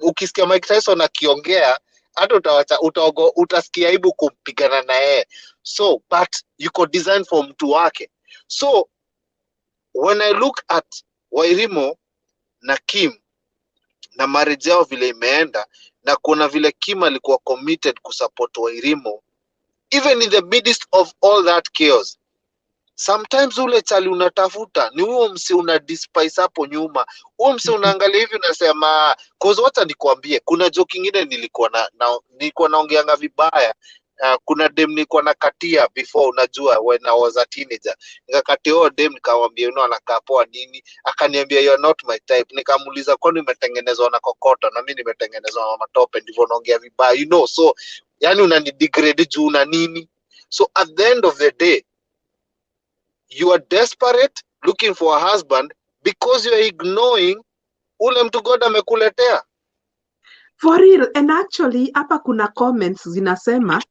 ukisikia Mike Tyson akiongea hata utasikia aibu kumpigana na yeye. So but you could design for mtu wake. So when I look at Wairimo na Kim na marriage yao vile imeenda, na kuna vile Kim alikuwa committed kusupport Wairimo even in the midst of all that chaos. Sometimes ule chali unatafuta ni huo mse una despise hapo nyuma. Huo mse unaangalia hivi unasema, cause wacha nikwambie, kuna joke nyingine nilikuwa naongeanga vibaya. Kuna dem nilikuwa nakatia before, unajua, when I was a teenager. Nikakatia dem nikamwambia anakaa poa nini, akaniambia you are not my type. Nikamuuliza kwani umetengenezwa na kokoto na mimi nimetengenezwa na matope? Ndivyo naongea vibaya, so yani unani degrade juu na nini. So at the end of the day, you are desperate looking for a husband because you are ignoring ule mtu God amekuletea. For real. And actually hapa kuna comments zinasema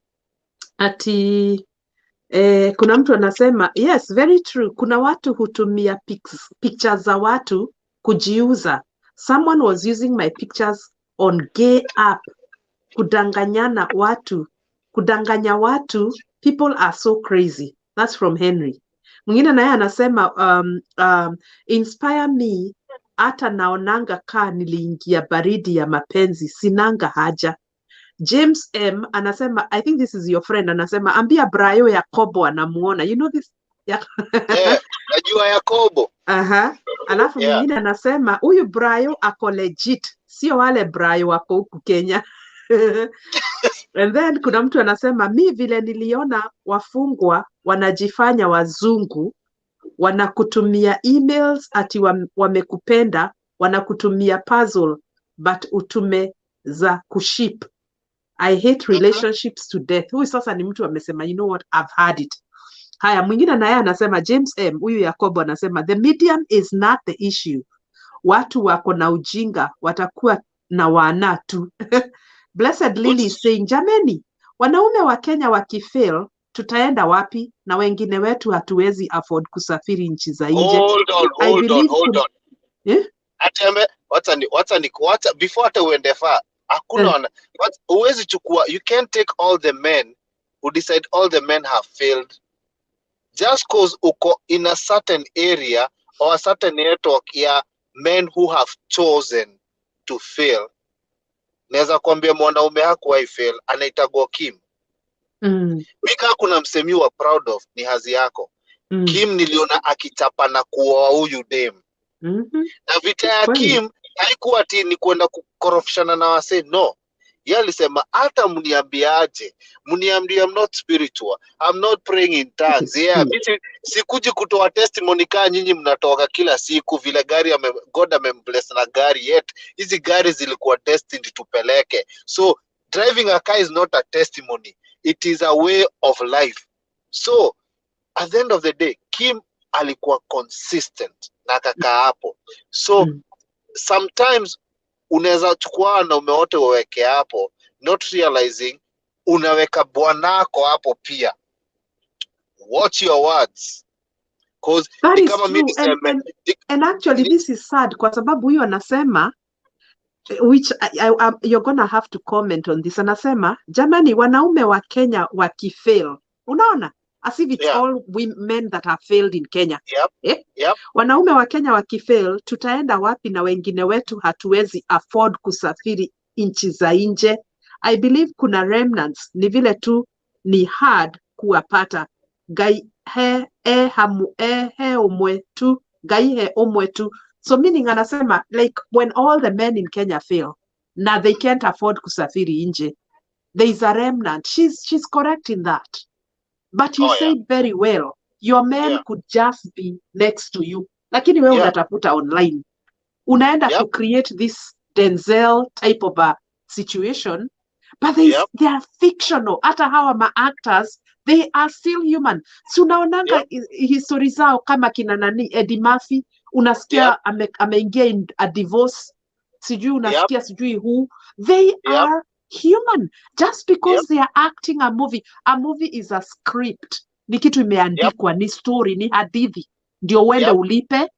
ati kuna mtu anasema yes, very true, kuna watu hutumia pictures za watu kujiuza. Someone was using my pictures on gay app kudanganya watu. People are so crazy. That's from Henry. Mwingine naye anasema inspire me, hata naonanga kaa niliingia baridi ya mapenzi, sinanga haja. James M anasema, I think this is your friend, anasema ambia Brayo Yakobo anamuona. You know this? Najua Yakobo. Alafu mwingine anasema huyu Brayo ako legit, sio wale Brayo wako huku Kenya. And then kuna mtu anasema mi vile niliona wafungwa wanajifanya wazungu, wanakutumia emails ati wamekupenda, wanakutumia puzzle but utume za kuship. I hate relationships to death. Huyu sasa ni mtu amesema, you know what, I've had it. Haya, mwingine naye anasema James M, huyu Yakobo anasema the medium is not the issue. Watu wako na ujinga, watakuwa na wana tu. Blessed Lily is saying, jameni, wanaume wa Kenya wakifail, tutaenda wapi? Na wengine wetu hatuwezi afford kusafiri nchi za nje. Hold on. Ateme, wacha before hata uende far. Hakuna uwezi chukua, you can't take all the men who decide all the men have failed. Just cause uko in a certain area or a certain network ya men who have chosen to fail. Naweza kuambia mwanaume hakuwahi fail, anaitagwa Kim. Wika kuna msemi wa proud of ni hazi yako. Kim niliona akichapa na kuoa huyu dem. Na vita ya Kim haikuwa ati ni kwenda kukorofishana na wase, no. Yeye alisema hata mniambiaje, mniambie I'm not spiritual, I'm not praying in That tongues. is Yeah, true. mimi sikuji kutoa testimony kama nyinyi mnatoka kila siku vile God amembless na gari yet. Hizi gari zilikuwa destined tupeleke. So driving a car is not a testimony. It is a way of life. So at the end of the day, Kim alikuwa consistent na akakaa hapo. So sometimes unaweza chukua wanaume wote waweke hapo, not realizing unaweka bwanako hapo pia. Watch your words, cause That ni is kama mimi true. niseme And actually this is sad kwa sababu huyu anasema, which you're gonna have to comment on this. Anasema, jamani, wanaume wa Kenya wakifail, unaona, as if it's yeah, all men that have failed in Kenya. yep, yep, Wanaume wa Kenya wakifail, tutaenda wapi na wengine wetu hatuwezi afford kusafiri nchi za nje? I believe kuna remnants, ni vile tu ni hard kuwapata. Gai he hamu he omwe tu, gai he omwe tu. So meaning anasema, like when all the men in Kenya fail, na they can't afford kusafiri nje, there is a remnant. She's correct in that. But you oh yeah, said very well, your man yeah, could just be next to you. Lakini wewe yeah, unatafuta online. Unaenda yep, create this Denzel type of a situation, but yep, they are fictional. Hata hawa ma-actors, they are still human. Si unaonanga yep, history zao kama kina nani, Eddie Murphy, yep, unasikia ameingia in a divorce, sijui yep, unasikia sijui who. They yep, are human. Just yep, because they are acting a movie. A movie is a script. Ni kitu yep, imeandikwa, ni story, ni hadithi. Ndio uende yep, ulipe,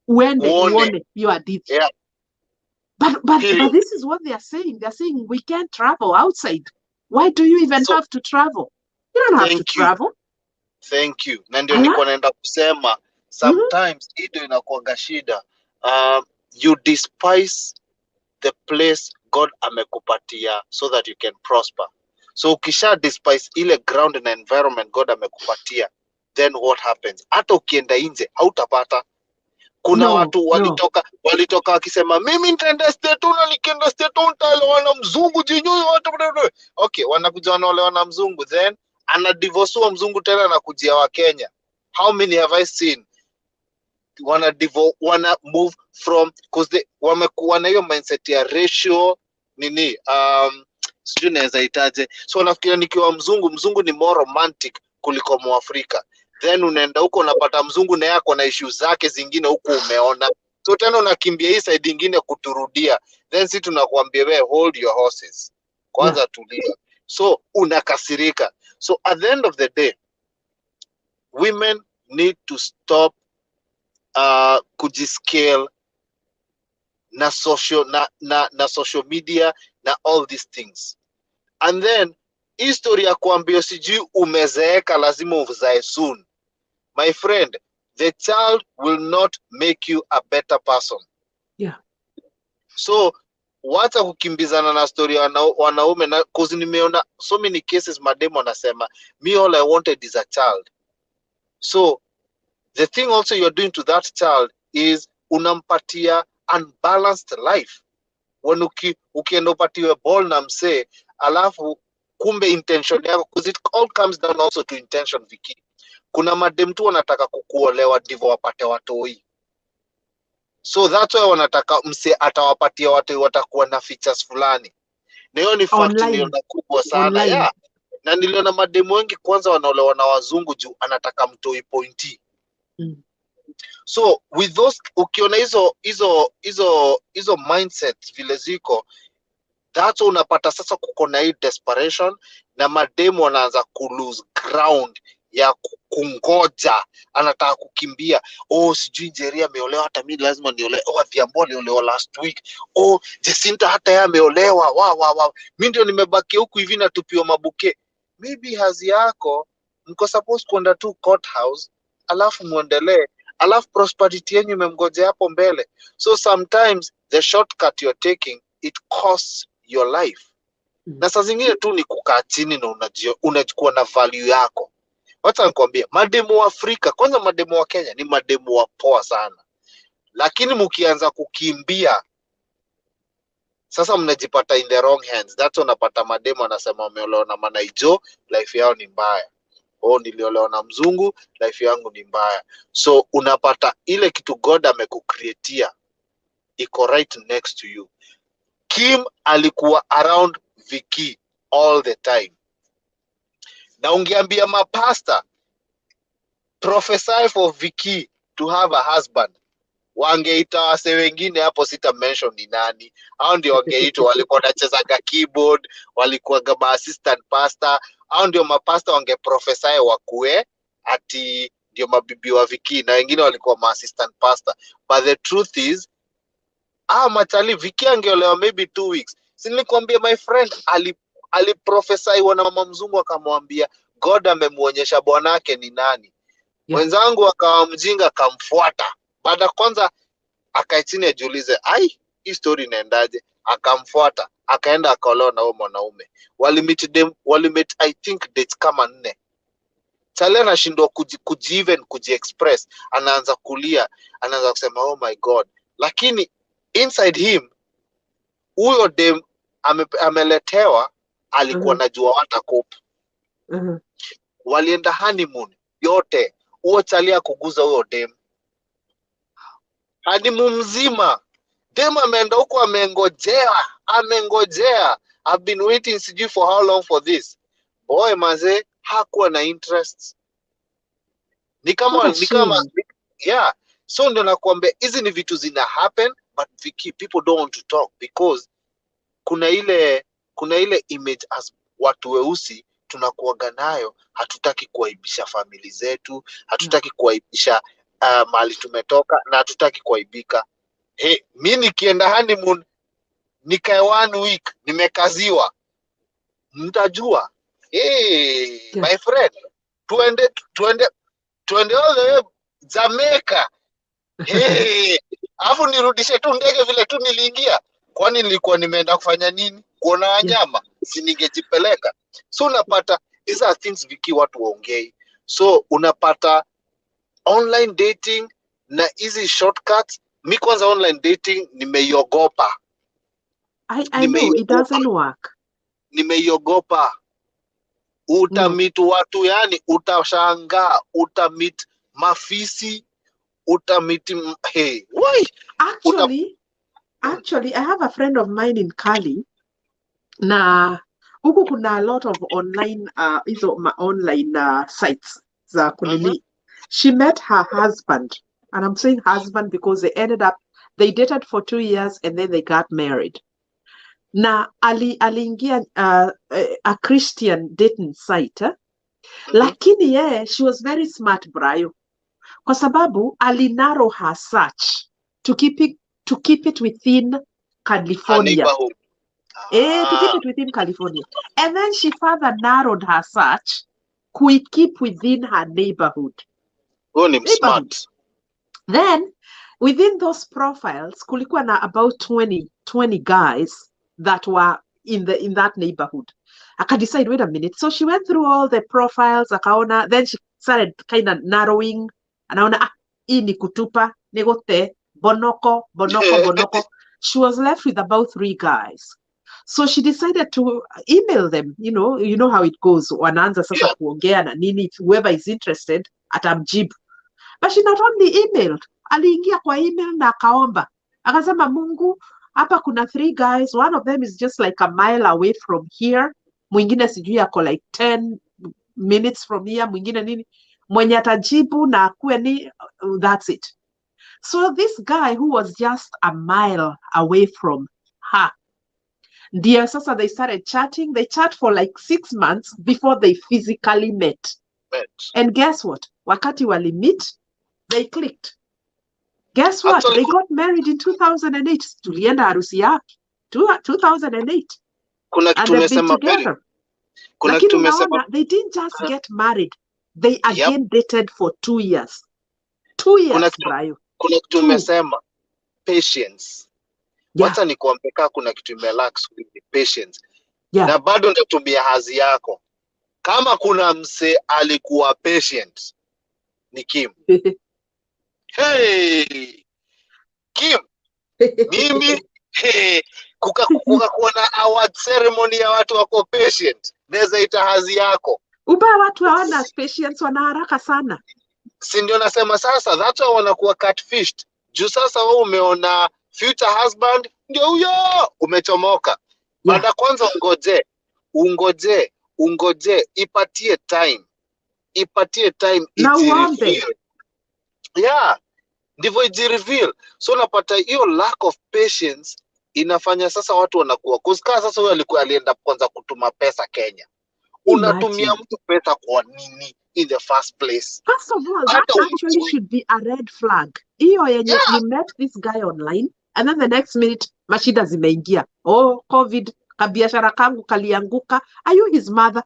uende uone, uone hiyo hadithi. yeah, But period. this is what they are saying. They're saying we can't travel outside. Why do you even So have to travel? You don't have to travel. thank you. Na ndio Ala? niko naenda kusema sometimes hii ndio inakuanga shida. You despise the place God amekupatia so that you can prosper. So ukisha despise ile ground na environment God amekupatia, then what happens? Hata ukienda nje hautapata. Kuna No, watu no. walitoka wakisema mimi nitaenda state na nikienda state nitaolewa na mzungu jinyo watu. Okay, wanakuja wanaolewa na mzungu, then anadivorce wa mzungu tena na kujia wa Kenya. How many have I seen wana move from, because they wamekuwa na hiyo mindset ya ratio nini, sijui naweza itaje. So wanafikiria nikiwa mzungu ni more romantic kuliko Mwafrika, then unaenda huko unapata mzungu na yako na issue zake zingine huko umeona, so tena unakimbia hii side ingine kuturudia, then si tunakuambia wewe hold your horses kwanza, Yeah. tulia. So unakasirika. So at the end of the day, women need to stop kujiscale na social media na all these things. And then history ya kuambia sijui umezeeka lazima uzae soon, my friend, the child will not make you a better person. Yeah. So wacha kukimbizana na story ya wanaume na, cause nimeona so many cases mademo wanasema me all I wanted is a child. So the thing also you're doing to that child is unampatia unbalanced life. When ukienda upatiwe ball na msee alafu kumbe intention yako, because it all comes down also to intention. Viki, kuna madem tu wanataka kukuolewa ndivyo wapate watoi, so that's why wanataka msee atawapatia watoi watakuwa na features fulani, na hiyo ni fact niliona kubwa sana yeah. Na niliona mademu wengi kwanza wanaolewa na wazungu juu anataka mtoi pointi. So with those, ukiona hizo mindset vile ziko, that's unapata sasa kuko na hii desperation na mademu wanaanza ku lose ground ya kungoja, anataka kukimbia. Oh, sijui Njeri ameolewa, hata mimi lazima niolewe. Oh, Adhiambo aliolewa last week. Oh, Jacinta hata yeye ameolewa. Wow. Mimi ndio nimebaki huku hivi na tupio mabuke. Maybe hazi yako mko supposed kwenda tu courthouse, alafu muendelee, alafu prosperity yenu imemgoja hapo mbele. So sometimes the shortcut you're taking, it costs your life. Na saa zingine tu ni kukaa chini na unachukua na value yako. Wacha nikwambie, mademu wa Afrika, kwanza mademu wa Kenya ni mademu wa poa sana. Lakini mkianza kukimbia Sasa mnajipata in the wrong hands. That's unapata mademo anasema wameolewa na Manaijo, life yao ni mbaya. Niliolewa na mzungu, life yangu ni mbaya. So unapata ile kitu God amekucreatea iko right next to you. Kim alikuwa around Vicky all the time. Na ungeambia mapasta prophesy for Vicky to have a husband, wangeita wase wengine hapo, sita mention ni nani. Hao ndio wangeitwa, walikuwa wanachezaga keyboard, walikuwa kama assistant pastor. Hao ndio mapasta wangeprophesy wakue ati ndio mabibi wa Vicky, na wengine walikuwa ma assistant pastor. But the truth is machali Vicky angeolewa maybe 2 weeks. Si nilikwambia my friend aliprophesy wana mama mzungu akamwambia God amemuonyesha bwanake ni nani. Mwenzangu akawa mjinga akamfuata. Baada kwanza akaitini ajiulize, hii story inaendaje? Akamfuata, akaenda akaolewa na huyo mwanaume. Walimit I think dates kama 4. Chale anashindwa kuji-even kuji-express, anaanza kulia, anaanza kusema oh my God. Lakini inside him huyo dem ameletewa alikuwa najua watakopa. Walienda honeymoon yote. Huo chalia kuguza huyo dem. Honeymoon mzima. Dem ameenda huko amengojea. I've been waiting sijui for how long for this. Boy maze hakuwa na interest. Ni kama yeah. So ndio nakwambia hizi ni vitu zina happen, but people don't want to talk because kuna ile image as watu weusi tunakuaga nayo, hatutaki kuaibisha family zetu, hatutaki kuaibisha mahali tumetoka, na hatutaki kuaibika. Mimi nikienda honeymoon nikae 1 week nimekaziwa, mtajua my friend, tuende all the way Jamaica. Afu nirudishe tu ndege vile tu niliingia. Kwani nilikuwa nimeenda kufanya nini? Kuona wanyama? Si ningejipeleka. So unapata these are things Vicky watu waongei. So unapata online dating na easy shortcuts. Mi kwanza online dating nimeiogopa. I know it doesn't work. Nimeiogopa. Utamit watu, yani utashangaa, utamit mafisi, utamit why? Actually, I have a friend of mine in Cali. Na huku kuna a lot of online online sites za kunili. She met her husband, and I'm saying husband because they dated for 2 years and then they got married. Na aliingia a Christian dating site, lakini she was very smart, Brayo, kwa sababu narrow her search to keep it within California. To keep it within California. And then she further narrowed her search to keep within her neighborhood. Smart. Then, within those profiles, kulikuwa na about 20 guys that were in that neighborhood. Aka decide, wait a minute. So she went through all the profiles, akaona, then she started kind of narrowing. Anaona, hii ni kutupa, negote, bonoko. She was left with about 3 guys. So she decided to email them. You know how it goes. Wanaanza sasa kuongea na nini, whoever is interested atamjibu. But she not only emailed, aliingia kwa email na akaomba. Akasema, Mungu, hapa kuna 3 guys. One of them is just like a mile away from here. Mwingine sijui yako like 10 minutes from here. Mwingine nini. Mwenye atajibu na akue ni, that's it. So this guy who was just a mile away from her, dear sasa, they started chatting. They chat for like 6 months before they physically met. And guess what? Wakati wali meet, they clicked. Guess what? They got married in 2008. Tulienda harusi yake 2008. And they've been together. Lakini unaona, they didn't just get married. They again dated for 2 years. 2 years, Brayo. Kuna kitu umesema patience. Wacha nikuambia kuna kitu imelax with patience. Na bado ndatumia hazi yako. Kama kuna mse alikuwa patient ni Kim. Hey! Kim! Mimi kuwa na award ceremony ya watu wako patient, naweza ita hazi yako. Ubaya watu hawana patience, wana haraka sana. Si ndio nasema sasa, that's why wanakuwa catfished. Juu sasa wewe umeona future husband ndio huyo umechomoka. Baada kwanza ungoje, ipatie time Na uombe. Yeah, ndivyo ijireveal. So unapata hiyo lack of patience inafanya sasa watu wanakuwa kusika. Sasa huyo alienda kwanza kutuma pesa Kenya. Unatumia mtu pesa kwa nini in the first place? First of all, that actually should be a red flag. Hiyo yenye you met this guy online and then the next minute mashida zimeingia. Oh, COVID, kabiashara kangu kalianguka. Are you his mother?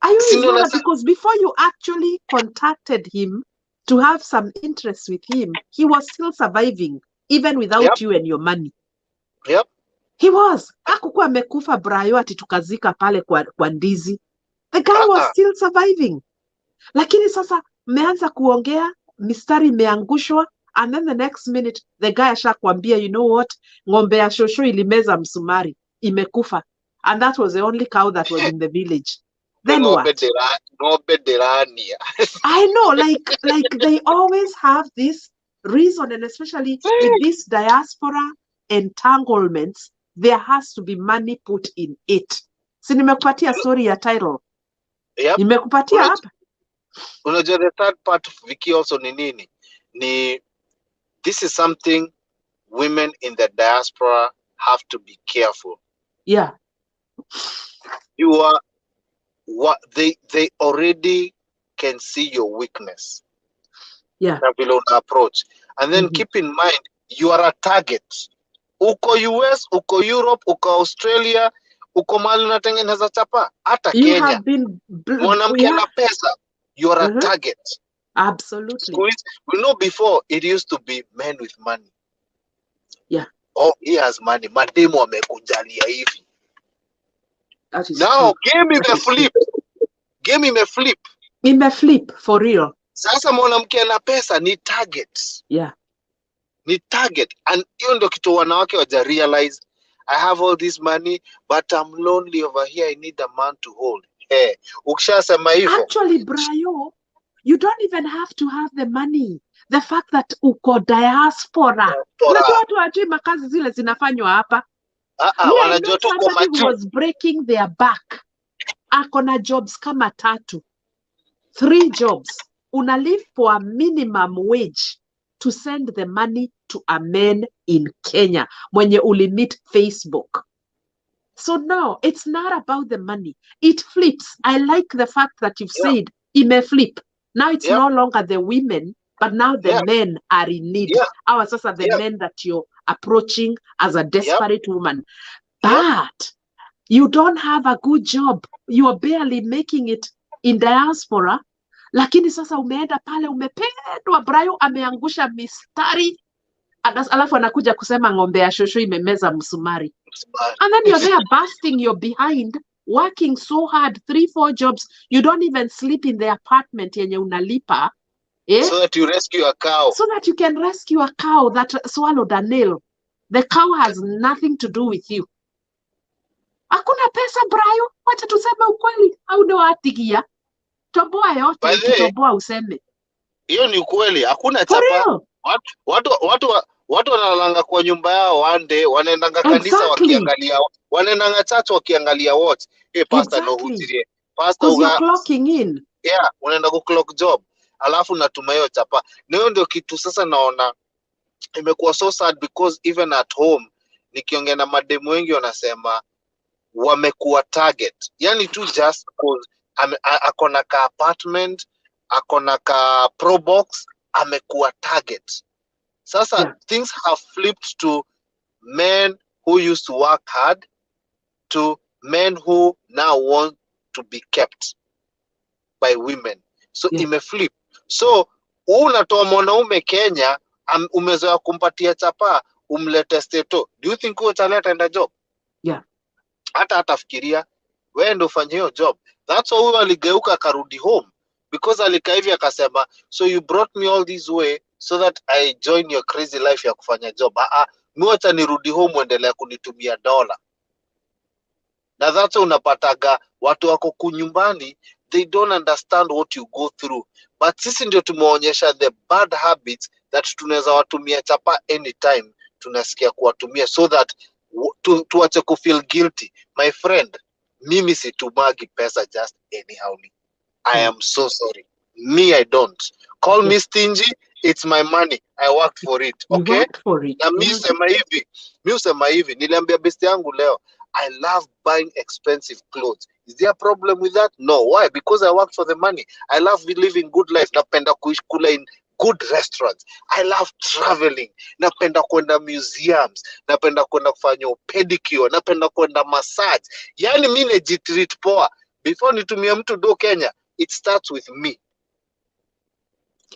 Are you his mother? Because before you actually contacted him to have some interest with him, he was still surviving even without you and your money. Yep. He was. Hakukuwa amekufa Brayo ati tukazika pale kwa ndizi. The guy was still surviving. Lakini sasa mmeanza kuongea, mistari imeangushwa, and then the next minute the guy ashakwambia, you know what, ng'ombe ya shosho ilimeza msumari, imekufa. And that was the only cow that was in the village. Then what? I know, like they always have this reason, and especially with these diaspora entanglements, there has to be money put in it. Si nimekupatia story ya title. Yep. Nimekupatia hapa. Unajua the third part of Vicky also ni nini? This is something women in the diaspora have to be careful. Yeah. You are what they already can see your weakness. Yeah. Below approach. And then keep in mind you are a target. Uko US, uko Europe, uko Australia, uko mahali unatengeneza chapa, hata you Kenya. Have been mwanamke na pesa, you are a target. Absolutely. We know before it used to be men with money. Yeah. Oh, he has money. Mademu amekujalia hivi. That is now true. Game imeflip. Game imeflip. Imeflip for real. Sasa mwanamke na pesa ni target. Yeah. Ni target. And hiyo ndio kitu wanawake waja realize, I have all this money but I'm lonely over here, I need a man to hold. Ukishasema hivyo. Actually, Brayo, you don't even have to have the money. The fact that uko diaspora. Unajua watu wajui makazi zile zinafanywa hapa. I know somebody who was breaking their back. Ako na jobs kama 3. 3 jobs. Una live for a minimum wage to send the money to a man in Kenya mwenye ulimit Facebook. So no, it's not about the money. It flips. I like the fact that you've said ime flip. Now it's no longer the women, but now the men are in need. Our sasa the men that you're approaching as a desperate woman. But you don't have a good job. You are barely making it in diaspora. Lakini sasa umeenda pale umependwa, Brayo ameangusha mistari. Alafu anakuja kusema ng'ombe ya shosho imemeza msumari. And then you're there busting your behind, working so hard, 3-4 jobs. You don't even sleep in the apartment yenye unalipa. So that you rescue a cow. So that you can rescue a cow that swallowed a nail. The cow has nothing to do with you. Hakuna pesa, Brayo. Wacha tuseme ukweli. Au ndo atigia. Toboa yote, ukitoboa useme. Hiyo ni ukweli. Hakuna chapa. Watu wanalanga kwa nyumba yao one day, wanaendanga kanisa wakiangalia, wanaendanga church wakiangalia what? Pastor no hutirie. Pastor you're clocking in. Yeah, unaenda ku clock job. Alafu natuma hiyo chapa. Na hiyo ndio kitu sasa naona imekuwa so sad because even at home nikiongea na mademu wengi wanasema wamekuwa target. Yani tu just because akona ka apartment, akona ka pro box, amekuwa target. Sasa things have flipped to men who used to work hard to men who now want to be kept by women. So imeflip. So unatoa mwanaume Kenya, umezoea kumpatia chapa, umlete steto. Do you think huyo taleta enda job? Yeah. Hata atafikiria wewe ndio ufanye hiyo job. That's why huyo aligeuka akarudi home because alikaa hivi akasema, so you brought me all this way so that I join your crazy life ya kufanya job. Mwacha nirudi home uendelea kunitumia dola. Na that's unapataga watu wako kunyumbani, they don't understand what you go through. But sisi ndio tumeonyesha the bad habits that tunaweza watumia chapa anytime tunasikia kuwatumia, so that tuache kufeel guilty. My friend, mimi situmagi pesa just anyhow. I am so sorry. Me, I don't. Call me stingy, it's my money. I worked for it, You okay? worked for it. Na mi usema hivi, niliambia best yangu leo, I love buying expensive clothes. Is there a problem with that? No. Why? Because I work for the money. I love living good life. Napenda kula in good restaurants. I love traveling. Napenda kwenda museums. Napenda kwenda kufanya pedicure. Napenda kwenda massage. Yani mi nejitreat poa. Before nitumie mtu do Kenya, it starts with me.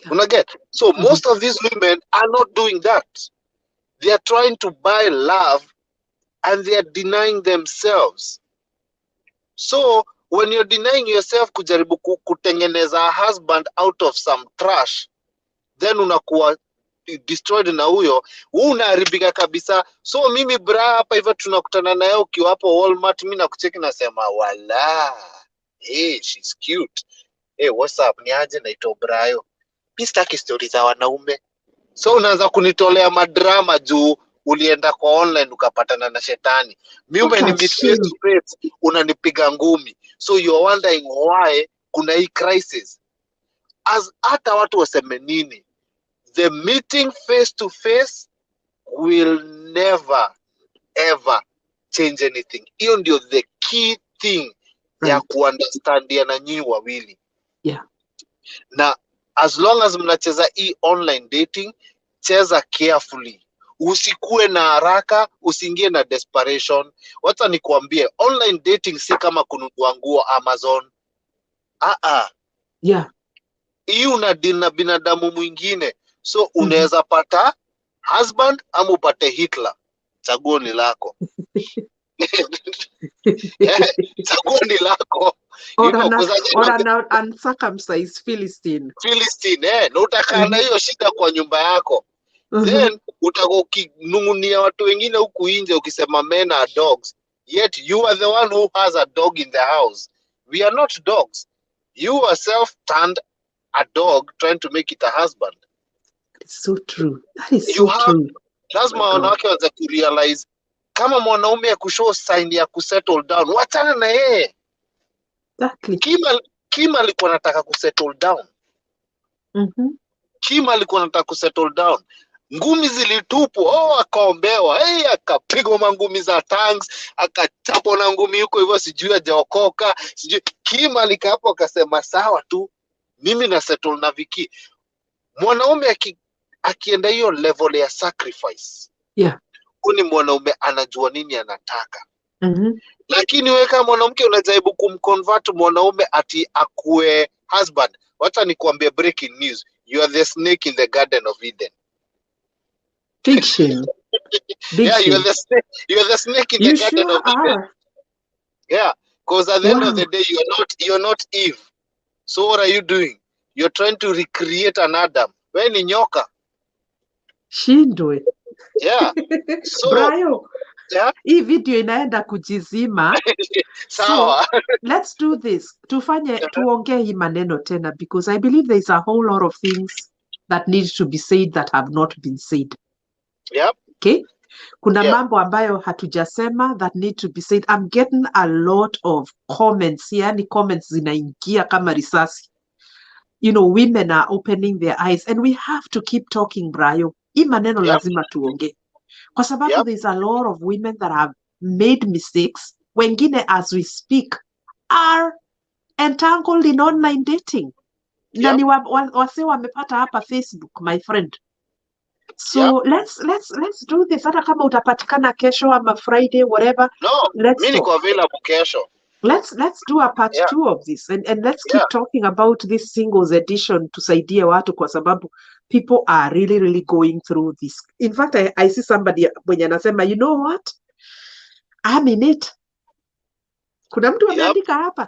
Yeah. Get? So most of these women are not doing that. They are trying to buy love and they are denying themselves. So when you're denying yourself kujaribu kutengeneza a husband out of some trash, then unakuwa destroyed na huyo, unaharibika kabisa. So mimi bra hapa hivyo tunakutana naye ukiwa hapo Walmart, mimi nakucheki nasema wala, hey, she's cute. Hey, what's up? Ni aje naitwa Brayo. Mimi sitaki stories za wanaume. So unaanza kunitolea madrama juu ulienda kwa online ukapatana na shetani. Mimi umenimit face to face, unanipiga ngumi. So you're wondering why kuna hii crisis. As hata watu waseme nini, the meeting face to face will never ever change anything. Hiyo ndio the key thing ya kuunderstandia na nyinyi wawili. Yeah. Na as long as mnacheza hii online dating, cheza carefully. Usikue na haraka, usiingie na desperation. Wacha nikuambie, online dating si kama kununua nguo Amazon. Yeah. Hii unadina binadamu mwingine. So unaweza pata husband ama upate Hitler. Chaguo ni lako. Or an uncircumcised Philistine. Na utakaa na hiyo shida kwa nyumba yako. Then utakuwa ukinungunia watu wengine huku nje ukisema men are dogs, yet you are the one who has a dog in the house. We are not dogs. You yourself turned a dog trying to make it a husband. It's so true. That is so true. Lazima wanawake waanze kurealize kama mwanaume ya kushow sign ya kusettle down, wachana na yeye. Exactly. Kima alikuwa anataka kusettle down. Kima alikuwa anataka kusettle down. Ngumi zilitupwa, akaombewa, akapigwa mangumi za tanks, akachapwa na ngumi huko hivyo, sijui hajaokoka, sijui. Kima alikaa hapo akasema sawa tu, mimi na settle na Viki. Mwanaume akienda hiyo level ya sacrifice. Yeah. Ni mwanaume anajua nini anataka. Lakini wewe kama mwanamke unajaribu kumconvert mwanaume ati akue husband. Wacha nikuambie breaking news. You are the snake in the Garden of Eden. Big shame. Yeah, you are the snake in the Garden of Eden. Yeah, because at the end of the day you're not Eve. So what are you doing? You're trying to recreate an Adam. Wewe ni nyoka. Shindwe. Yeah. So Brayo. Yeah? Hii video inaenda kujizima. So let's do this. Tuongee hii maneno tena, because I believe there is a whole lot of things that need to be said that have not been said. Yep. Okay? Kuna mambo ambayo hatujasema that need to be said. I'm getting a lot of comments. Yani comments zinaingia kama risasi. You know, women are opening their eyes and we have to keep talking, Brayo. Hii maneno lazima tuongee. Kwa sababu there's a lot of women that have made mistakes. Wengine, as we speak, are entangled in online dating. Na ni wase wamepata hapa Facebook, my friend. So let's do this. Hata kama utapatikana kesho ama Friday, whatever. No, mimi niko available kesho. Let's do a part 2 of this and let's keep talking about this singles edition tusaidie watu, kwa sababu people are really going through this. In fact, I see somebody mwenye anasema, you know what? I'm in it. Kuna mtu ameandika hapa.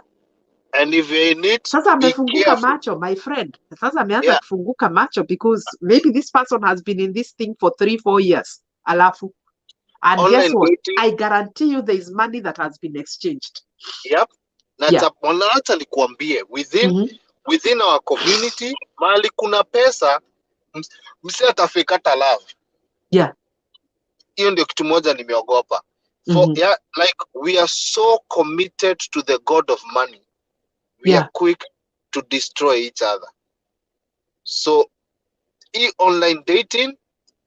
And if you're in it, sasa amefunguka macho, my friend. Sasa ameanza kufunguka macho, because maybe this person has been in this thing for 3-4 years. alafu and Online guess what, dating. I guarantee you there is money that has been exchanged. Yep. Yeah. Acha nikuambie within our community mali kuna pesa msi atafika hata love. Yeah. Hiyo ndio kitu moja nimeogopa. Yeah, like we are so committed to the god of money. We are quick to destroy each other. So online dating,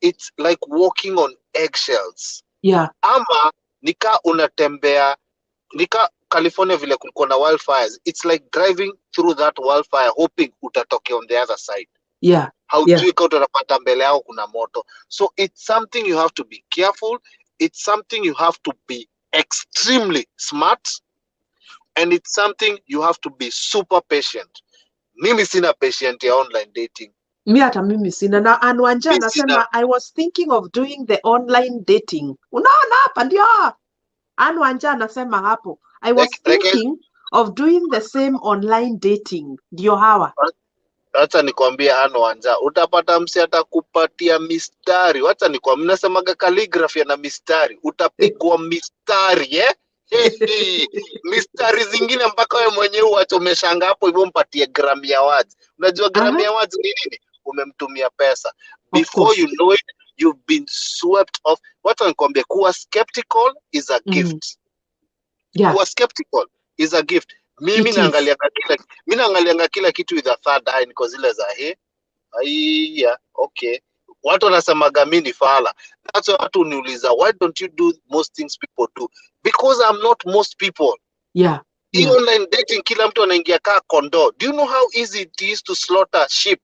it's like walking on eggshells. Yeah. Ama nika unatembea nika California vile kulikuwa na wildfires, it's like driving through that wildfire hoping utatoke on the other side. Yeah. Haujui kama utapata mbele yao kuna moto. So it's something you have to be careful. It's something you have to be extremely smart, and it's something you have to be super patient. Mimi sina patient ya online dating. Mimi sina. Na Anwanja anasema I was thinking of doing the online dating. Unaona hapa ndio. Anwanja anasema hapo I was thinking of doing the same online dating. Ndio hawa. Wacha nikwambia Anwanja, utapata msi atakupatia mistari. Wacha nikwambia, nasemaga calligraphy na mistari. Utapigwa mistari mistari zingine mpaka wewe mwenyewe uache umeshanga hapo hivyo mpatie Grammy Awards. Unajua Grammy Awards ni nini? Umemtumia pesa. Before you know it, you've been swept off. Wacha nikwambia, kuwa skeptical is a gift. Yeah. Kuwa skeptical is a gift. Mimi naangalianga kila kitu with a third eye, niko zile za okay. Watu wanasemaga mimi ni fala. That's why watu uniuliza, why don't you do most things people do? Because I'm not most people. Yeah. Online dating, kila mtu anaingia kaa kondoo. Do you know how easy it is to slaughter sheep?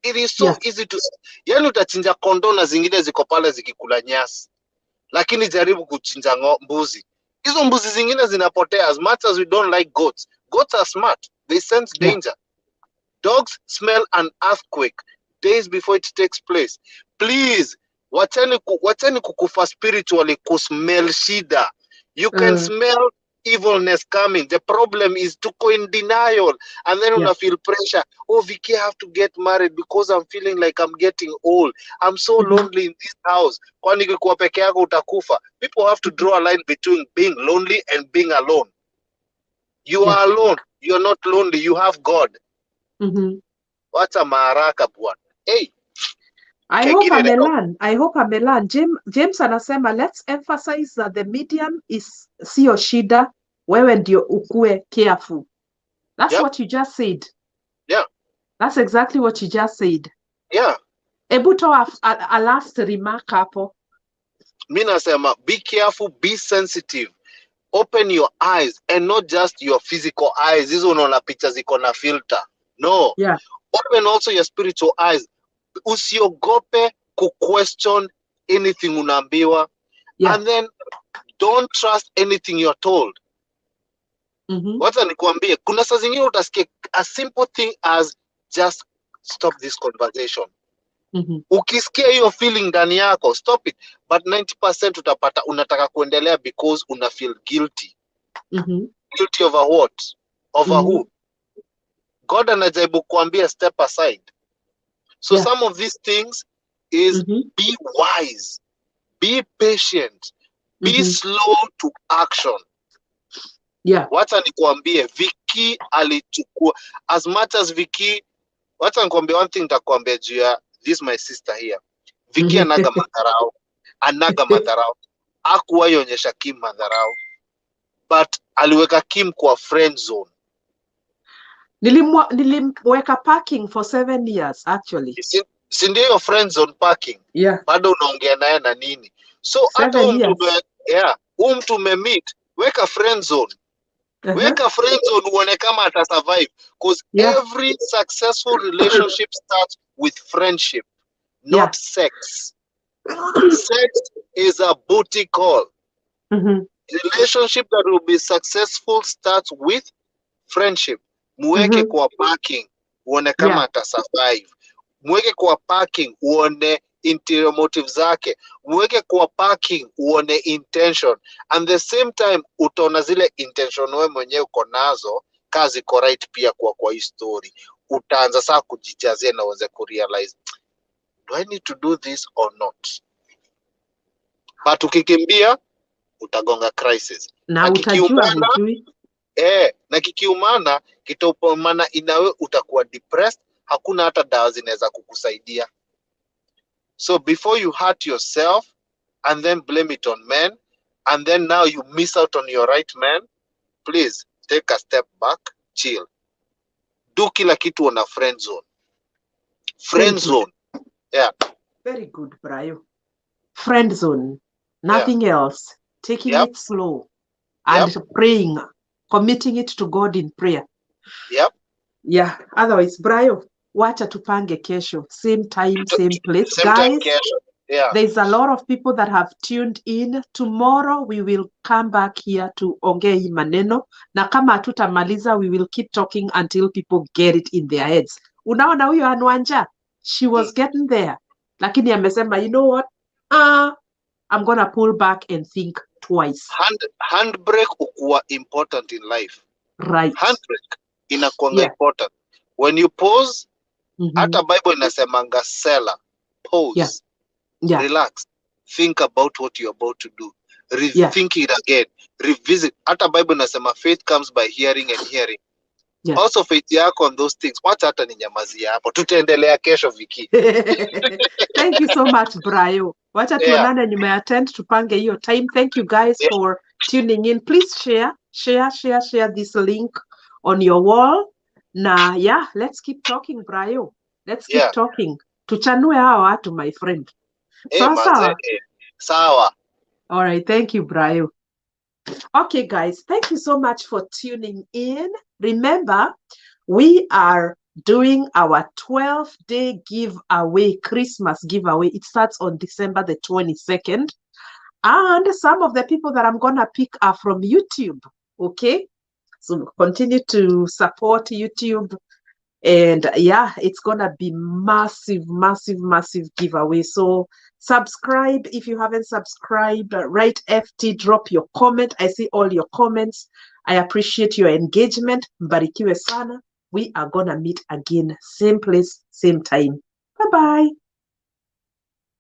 It is so easy to... Yani utachinja kondoo na zingine ziko pale zikikula nyasi. Lakini jaribu kuchinja mbuzi. Hizo mbuzi zingine zinapotea. As much as we don't like goats. Goats are smart. They sense danger. Dogs smell an earthquake days before it takes place. Please, wacheni kukufa spiritually kusmell shida. You can smell evilness coming. The problem is to go in denial, and then una feel pressure. Oh, Vicky, I have to get married because I'm feeling like I'm getting old. I'm so lonely in this house. Kwani ukikuwa peke yako utakufa. People have to draw a line between being lonely and being alone. You are alone. You're not lonely. You have God. Wacha maharaka bwana. Hey. I hope amelan. James anasema let's emphasize that the medium is sio shida, wewe ndio ukue careful. That's what you just said. Yeah. That's exactly what you just said. Yeah. Ebu toa a last remark hapo. Mimi nasema be careful, be sensitive. Open your eyes, and not just your physical eyes. Hizo unaona picha ziko na filter. No. Yeah. Open also your spiritual eyes. Usiogope question anything unaambiwa. And then don't trust anything you're told. Wacha nikuambie, kuna saa zingine utasikia a simple thing as just stop this conversation. Ukisikia hiyo feeling ndani yako, stop it. But 90% utapata unataka kuendelea because una feel guilty. Guilty over what? Over who? God anajaribu kuambia step aside. So some of these things is be wise, be patient, be slow to action. Wacha nikuambie, Vicky alichukua as much as Vicky. Wacha nikuambie one thing, nitakwambia juu ya this my sister here. Vicky anaga madharau. Hakuwahi onyesha Kim madharau, but aliweka Kim kwa friend zone. Nilimweka parking for 7 years actually. Si ndio friend zone parking? Bado unaongea naye na nini? So hata huyu mtu umemeet, weka friend zone. Weka friend zone uone kama ata survive, because every successful relationship starts with friendship, not sex. Sex is a booty call. Relationship that will be successful starts with friendship. Mweke kwa parking uone kama ata survive. Mweke kwa parking uone interior motive zake. Mweke kwa parking uone intention. And the same time utaona zile intention wewe mwenyewe uko nazo, kazi iko right pia kwa hii story. Utaanza saa kujijazia na uanze kurealize, do I need to do this or not? but ukikimbia utagonga crisis. Na utajua hujui. Na kikiumana kitopomana inawe utakuwa depressed, hakuna hata dawa zinaweza kukusaidia. So before you hurt yourself and then blame it on men, and then now you miss out on your right man, please take a step back, chill. Do kila kitu on a friend zone. Friend zone. Yeah. Very good, Brayo. Friend zone. Nothing else. Taking it slow. And praying. Committing it to God in prayer. Yeah. Otherwise, Brayo, wacha tupange kesho. Same time, same place. Guys, there's a lot of people that have tuned in. Tomorrow, we will come back here to ongea hii maneno. Na kama hatutamaliza, we will keep talking until people get it in their heads. Unaona huyo Anwanja? She was getting there. Lakini amesema, you know what? I'm going to pull back and think twice. Handbrake ukuwa important in life. Right. Handbrake inakuanga important. When you pause, hata Bible inasemanga sela. Pause. Relax. Think about what you're about to do. Rethink it again. Revisit. Hata Bible inasema faith comes by hearing and hearing. Also faith yako on those things. Wacha hata ni nyamazi hapo. Tutaendelea kesho Viki. Thank you so much, Brayo. Wacha tuonane nyuma ya tent tupange hiyo time. Thank you guys for tuning in. Please share this link on your wall. Na let's keep talking, Brayo. Let's keep talking. Tuchanue hawa watu, my friend. Sawa. All right, thank you, Brayo. Okay, guys, thank you so much for tuning in. Remember, we are doing our 12-day giveaway, Christmas giveaway. It starts on December the 22nd. And some of the people that I'm going to pick are from YouTube, okay? So continue to support YouTube. And it's going to be massive, massive, massive giveaway. So subscribe if you haven't subscribed. Write FT, drop your comment. I see all your comments. I appreciate your engagement. Mbarikiwe sana. We are going to meet again. Same place, same time. Bye-bye.